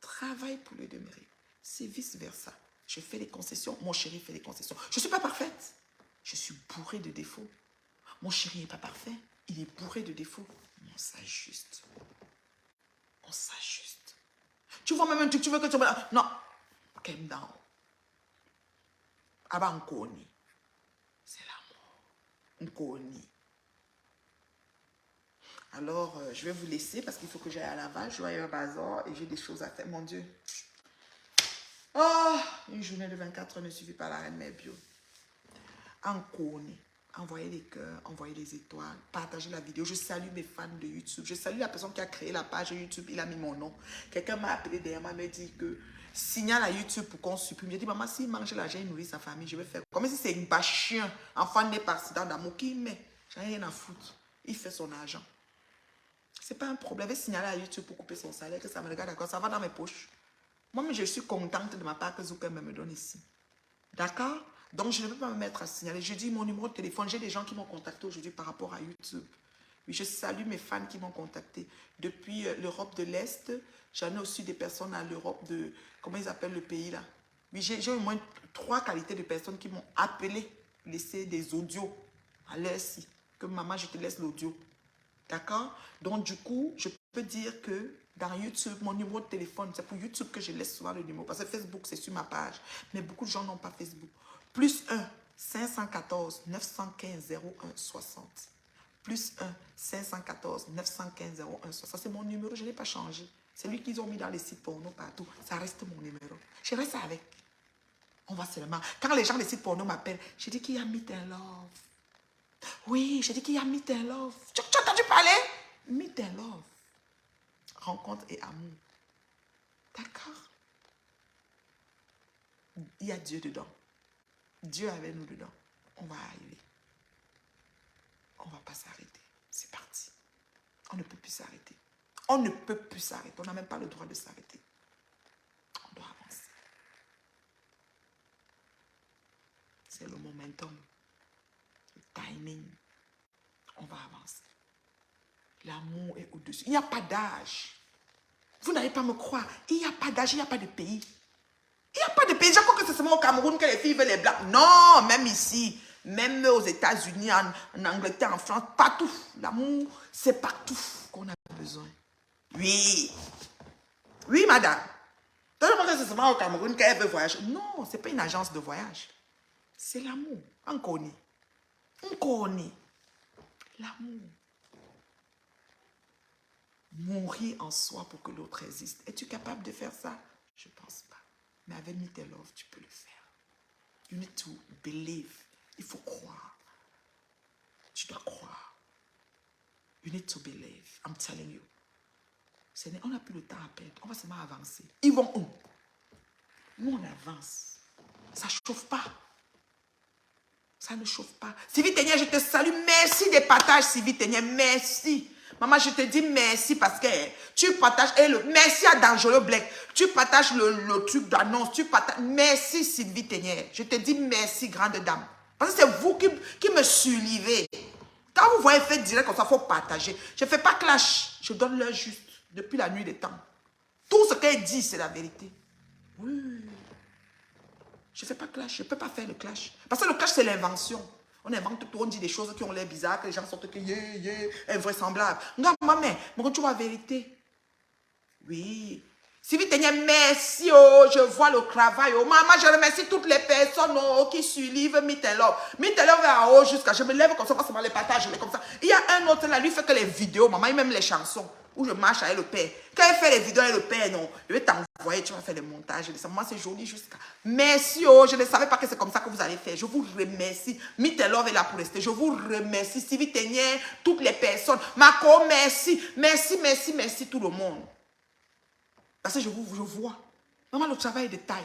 [SPEAKER 1] Travaille pour le demeurer. C'est vice versa. Je fais les concessions, mon chéri fait les concessions. Je ne suis pas parfaite. Je suis bourrée de défauts. Mon chéri n'est pas parfait. Il est bourré de défauts. On s'ajuste. On s'ajuste. Tu vois même un truc, tu veux que tu... Non. Calm down. Aba nkoni. C'est l'amour. Nkoni. Alors, je vais vous laisser parce qu'il faut que j'aille à Laval. Je vais aller au bazar et j'ai des choses à faire. Mon Dieu. Oh, une journée de 24 heures ne suffit pas à la reine mère bio. Nkoni. Envoyez les cœurs, envoyez les étoiles, partagez la vidéo. Je salue mes fans de YouTube. Je salue la personne qui a créé la page YouTube. Il a mis mon nom. Quelqu'un m'a appelé derrière moi, m'a dit que signale à YouTube pour qu'on supprime. J'ai dit, maman, s'il mange l'argent, il nourrit sa famille, je vais faire. Comme si c'est une bachien, enfant né par accident d'amour, qui met. J'en ai rien à foutre. Il fait son argent. C'est pas un problème. Il va signaler à YouTube pour couper son salaire, que ça me regarde, d'accord, ça va dans mes poches. Moi, je suis contente de ma part que Zuckerberg me donne ici. D'accord? Donc, je ne peux pas me mettre à signaler. Je dis mon numéro de téléphone. J'ai des gens qui m'ont contacté aujourd'hui par rapport à YouTube. Oui, je salue mes fans qui m'ont contacté. Depuis l'Europe de l'Est, j'en ai aussi des personnes à l'Europe de... Comment ils appellent le pays là? Oui, j'ai au moins 3 qualités de personnes qui m'ont appelé, laissé des audios à l'heure ci. Que maman, je te laisse l'audio. D'accord? Donc, du coup, je peux dire que dans YouTube, mon numéro de téléphone, c'est pour YouTube que je laisse souvent le numéro. Parce que Facebook, c'est sur ma page. Mais beaucoup de gens n'ont pas Facebook. Plus 1 514 915 01 60. Plus 1 514 915 01 60. C'est mon numéro, je ne l'ai pas changé. C'est lui qu'ils ont mis dans les sites porno partout. Ça reste mon numéro. Je reste avec. On va seulement. Quand les gens des sites porno m'appellent, je dis qu'il y a Meet and Love. Oui, je dis qu'il y a Meet and Love. Tu as entendu parler? Meet and Love. Rencontre et amour. D'accord? Il y a Dieu dedans. Dieu est avec nous dedans. On va arriver. On ne va pas s'arrêter. C'est parti. On ne peut plus s'arrêter. On ne peut plus s'arrêter. On n'a même pas le droit de s'arrêter. On doit avancer. C'est le momentum. Le timing. On va avancer. L'amour est au-dessus. Il n'y a pas d'âge. Vous n'allez pas me croire. Il n'y a pas d'âge, il n'y a pas de pays. Il n'y a pas de pays. Je crois que c'est seulement au Cameroun que les filles veulent les blancs. Non, même ici. Même aux États-Unis, en Angleterre, en France, partout. L'amour, c'est partout qu'on a besoin. Oui. Oui, madame. Tout le monde que c'est seulement au Cameroun qu'elle veut voyager. Non, ce n'est pas une agence de voyage. C'est l'amour. On connaît. On connaît. L'amour. Mourir en soi pour que l'autre existe. Es-tu capable de faire ça? Je ne pense pas. Mais avec Meet and Love, tu peux le faire. You need to believe. Il faut croire. Tu dois croire. You need to believe. I'm telling you. On n'a plus le temps à perdre. On va seulement avancer. Ils vont où? Nous, on avance. Ça ne chauffe pas. Ça ne chauffe pas. Sylvie Ténier, je te salue. Merci des partages, Sylvie Ténier. Merci. Maman, je te dis merci parce que tu partages. Merci à Dangereux Black. Tu partages le truc d'annonce. Tu partages. Merci, Sylvie Ténier. Je te dis merci, grande dame. Parce que c'est vous qui me suivez. Quand vous voyez fait direct comme ça, il faut partager. Je ne fais pas clash. Je donne l'heure juste depuis la nuit des temps. Tout ce qu'elle dit, c'est la vérité. Oui. Je ne fais pas clash. Je ne peux pas faire le clash. Parce que le clash, c'est l'invention. On invente tout, on dit des choses qui ont l'air bizarres, que les gens sortent que invraisemblable. Non, maman, mais tu vois la vérité. Oui. Sylvie Ténier, merci, oh, je vois le travail. Oh, maman, je remercie toutes les personnes oh, qui suivent Meet and Love. Meet and Love est en haut jusqu'à. Je me lève comme ça, parce que les partages, je les comme ça. Il y a un autre là, lui fait que les vidéos, maman, il même les chansons. Où je marche avec le père. Quand il fait les vidéos avec le père, non, je vais t'envoyer, tu vas faire les montages. Moi, c'est joli jusqu'à. Merci, oh, je ne savais pas que c'est comme ça que vous allez faire. Je vous remercie. Meet and Love est là pour rester. Je vous remercie. Sylvie Ténier, toutes les personnes. Marco, merci. Merci, merci, merci tout le monde. Parce que je vois. Maman, le travail est de taille.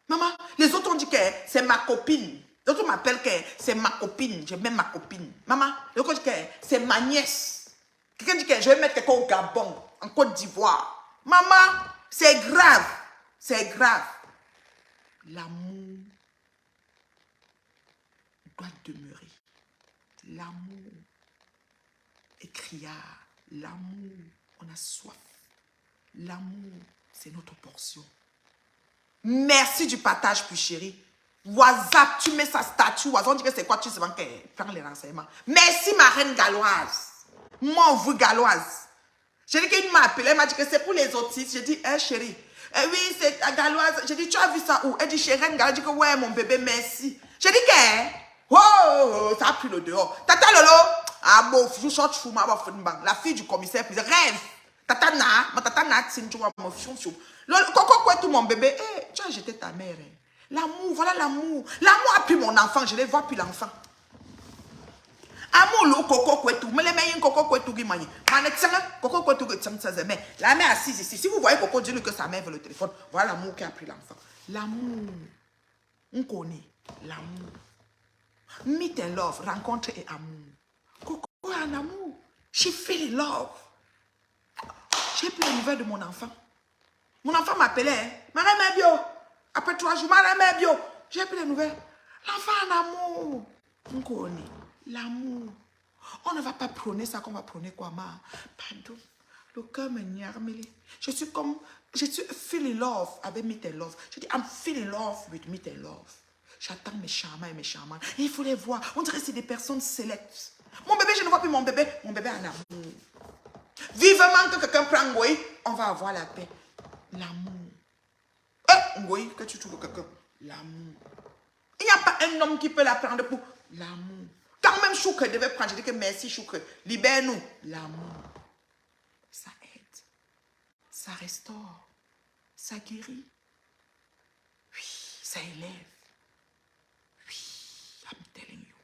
[SPEAKER 1] Maman, les autres ont dit que c'est ma copine. Les autres m'appellent que c'est ma copine. Je mets ma copine. Maman, les autres disent que c'est ma nièce. Quelqu'un dit que je vais mettre quelqu'un au Gabon, en Côte d'Ivoire. Maman, c'est grave. C'est grave. L'amour doit demeurer. L'amour est criard. L'amour, on a soif. L'amour, c'est notre portion. Merci du partage, puis chérie. WhatsApp, tu mets sa statue. On dit que c'est quoi? Tu sais pas faire les renseignements. Merci, ma reine galloise. Moi, vous, galloise. J'ai dit qu'une m'a appelé, elle m'a dit que c'est pour les autistes. J'ai dit, chérie. Oui, c'est la galloise. J'ai dit, tu as vu ça où? Elle dit, chérie, reine galloise. J'ai dit que ouais, mon bébé, merci. J'ai dit que, oh, ça a pris le dehors. Tata Lolo, ah bon, je chante fou, la fille du commissaire, puis rêve. Tata Na, ma tata Na, tu vois, mon fion, Coco, quoi, tout mon bébé, tu as jeté ta mère. L'amour, voilà l'amour. L'amour a pris mon enfant, je les vois plus l'enfant. Amour, le coco, quoi, tout. Mais les meilleurs coco, quoi, tout, guimani. Coco, quoi, tout, mais la mère assise ici. Si vous voyez Coco, dis-lui que sa mère veut le téléphone. Voilà l'amour qui a pris l'enfant. L'amour. On connaît l'amour. Meet and Love, rencontre et amour. Coco a un amour. She feel love. J'ai pris les nouvelles de mon enfant. Mon enfant m'appelait. Maman Bio. Après 3 jours, Maman Bio. J'ai pris les nouvelles. L'enfant a un amour. On connaît l'amour. On ne va pas prôner ça qu'on va prôner quoi, ma. Pardon. Le cœur me nyarmele. Je suis feeling love avec Meet and Love. Je dis, I'm feeling love with Meet and Love. J'attends mes charmants et mes charmantes. Et il faut les voir. On dirait que c'est des personnes sélectes. Mon bébé, je ne vois plus mon bébé. Mon bébé a un amour. Vivement que quelqu'un prend Ngoï, on va avoir la paix. L'amour. Ngoï, que tu trouves quelqu'un. L'amour. Il n'y a pas un homme qui peut la prendre pour l'amour. Quand même Choukre devait prendre, je dis que merci Choukre, libère-nous. L'amour. Ça aide. Ça restaure. Ça guérit. Oui, ça élève. Oui, I'm telling you.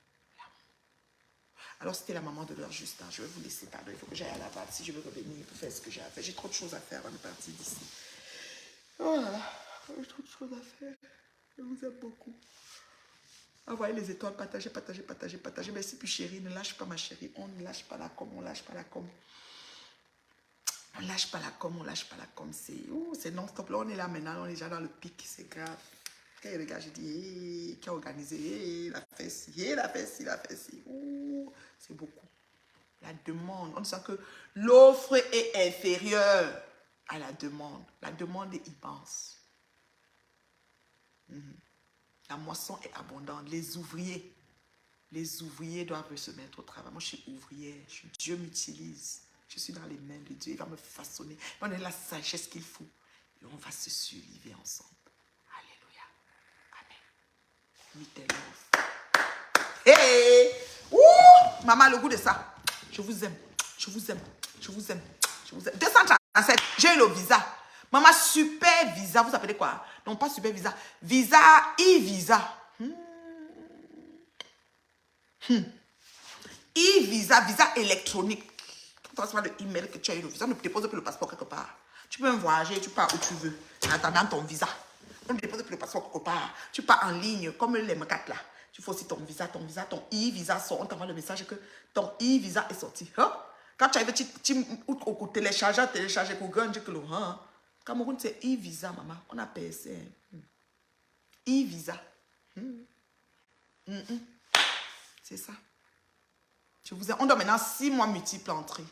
[SPEAKER 1] Alors, c'était la maman de l'heure juste. Hein. Je vais vous laisser parler. Il faut que j'aille à la base si je veux revenir pour faire ce que j'ai à faire. J'ai trop de choses à faire avant de partir d'ici. Oh là là. J'ai trop de choses à faire. Je vous aime beaucoup. Envoyez les étoiles, partagez, partagez, partagez, partagez. Merci, puis chérie, ne lâche pas ma chérie. On ne lâche pas la com, on ne lâche pas la com. On ne lâche pas la com, on ne lâche pas la com. C'est non-stop. Là, on est là maintenant, on est déjà dans le pic, c'est grave. Quand il regarde, j'ai dit, qui a organisé, il a fait ci, il a fait ci, il a fait ci. C'est beaucoup. La demande, on sent que l'offre est inférieure à la demande. La demande est immense. La moisson est abondante. Les ouvriers, Les ouvriers doivent se mettre au travail. Moi, je suis ouvrière. Dieu m'utilise. Je suis dans les mains de Dieu. Il va me façonner. Il va me donner la sagesse qu'il faut. Et on va se survivre ensemble. Alléluia. Amen. Meet love. Hey! Ouh! Maman, le goût de ça. Je vous aime. Je vous aime. Je vous aime. Je vous aime. 237. J'ai eu le visa. Maman, super visa. Vous appelez quoi? Non, pas super visa. Visa, e-visa. E-visa, visa électronique. Quand tu reçois le email que tu as eu le visa, on ne dépose plus le passeport quelque part. Tu peux même voyager, tu pars où tu veux, en attendant ton visa. On ne dépose plus le passeport quelque part. Tu pars en ligne, comme les M4 là. Tu fais aussi ton visa, ton e-visa sort. On t'envoie le message que ton e-visa est sorti. Hein? Quand tu arrives, tu télécharges Google, tu dis que le Cameroun, c'est e-visa, maman. On a PSC. E-visa. C'est ça. On donne maintenant 6 mois multiples entrées.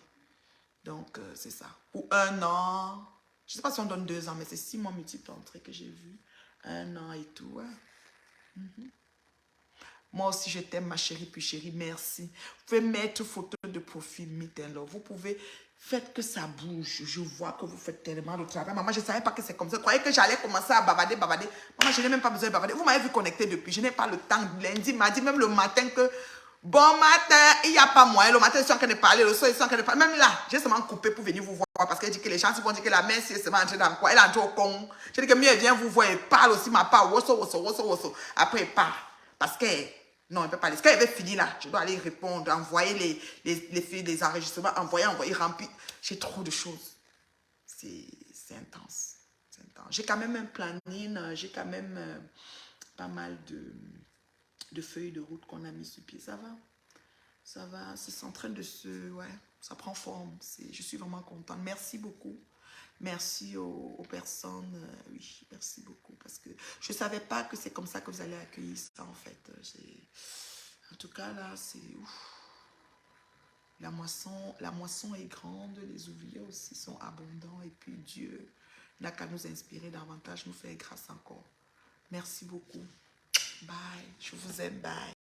[SPEAKER 1] Donc, c'est ça. Ou 1 an. Je ne sais pas si on donne 2 ans, mais c'est 6 mois multiples entrées que j'ai vu. 1 an et tout. Ouais. Moi aussi, je t'aime, ma chérie, puis chérie, merci. Vous pouvez mettre photo de profil, Meet&Love. Vous pouvez, faites que ça bouge. Je vois que vous faites tellement de travail. Maman, je ne savais pas que c'est comme ça. Je croyais que j'allais commencer à bavarder. Maman, je n'ai même pas besoin de bavarder. Vous m'avez vu connecter depuis. Je n'ai pas le temps. Lundi, mardi, même le matin que... Bon matin, il n'y a pas moyen. Le matin, ils sont en train de parler. Le soir, ils sont en train de parler. Même là, j'ai seulement coupé pour venir vous voir. Parce qu'elle dit que les gens vont dire que la mère, si elle se met entrée dans quoi? Elle est entrée au con. Je dis que mieux, elle vient vous voir. Elle parle aussi ma part. Wosso. Après, elle part. Parce que... Non, elle ne peut pas aller. Quand elle veut finir là, je dois aller répondre, envoyer les enregistrements, envoyer, remplir. J'ai trop de choses. C'est intense. C'est intense. J'ai quand même un planning, j'ai quand même pas mal de feuilles de route qu'on a mis sur pied. Ça va. Ça va. C'est en train de se... Ouais, ça prend forme. Je suis vraiment contente. Merci beaucoup. Merci aux personnes. Oui, merci beaucoup. Parce que je ne savais pas que c'est comme ça que vous allez accueillir ça, en fait. En tout cas, là, c'est... La moisson est grande. Les ouvriers aussi sont abondants. Et puis, Dieu n'a qu'à nous inspirer davantage, nous faire grâce encore. Merci beaucoup. Bye. Je vous aime. Bye.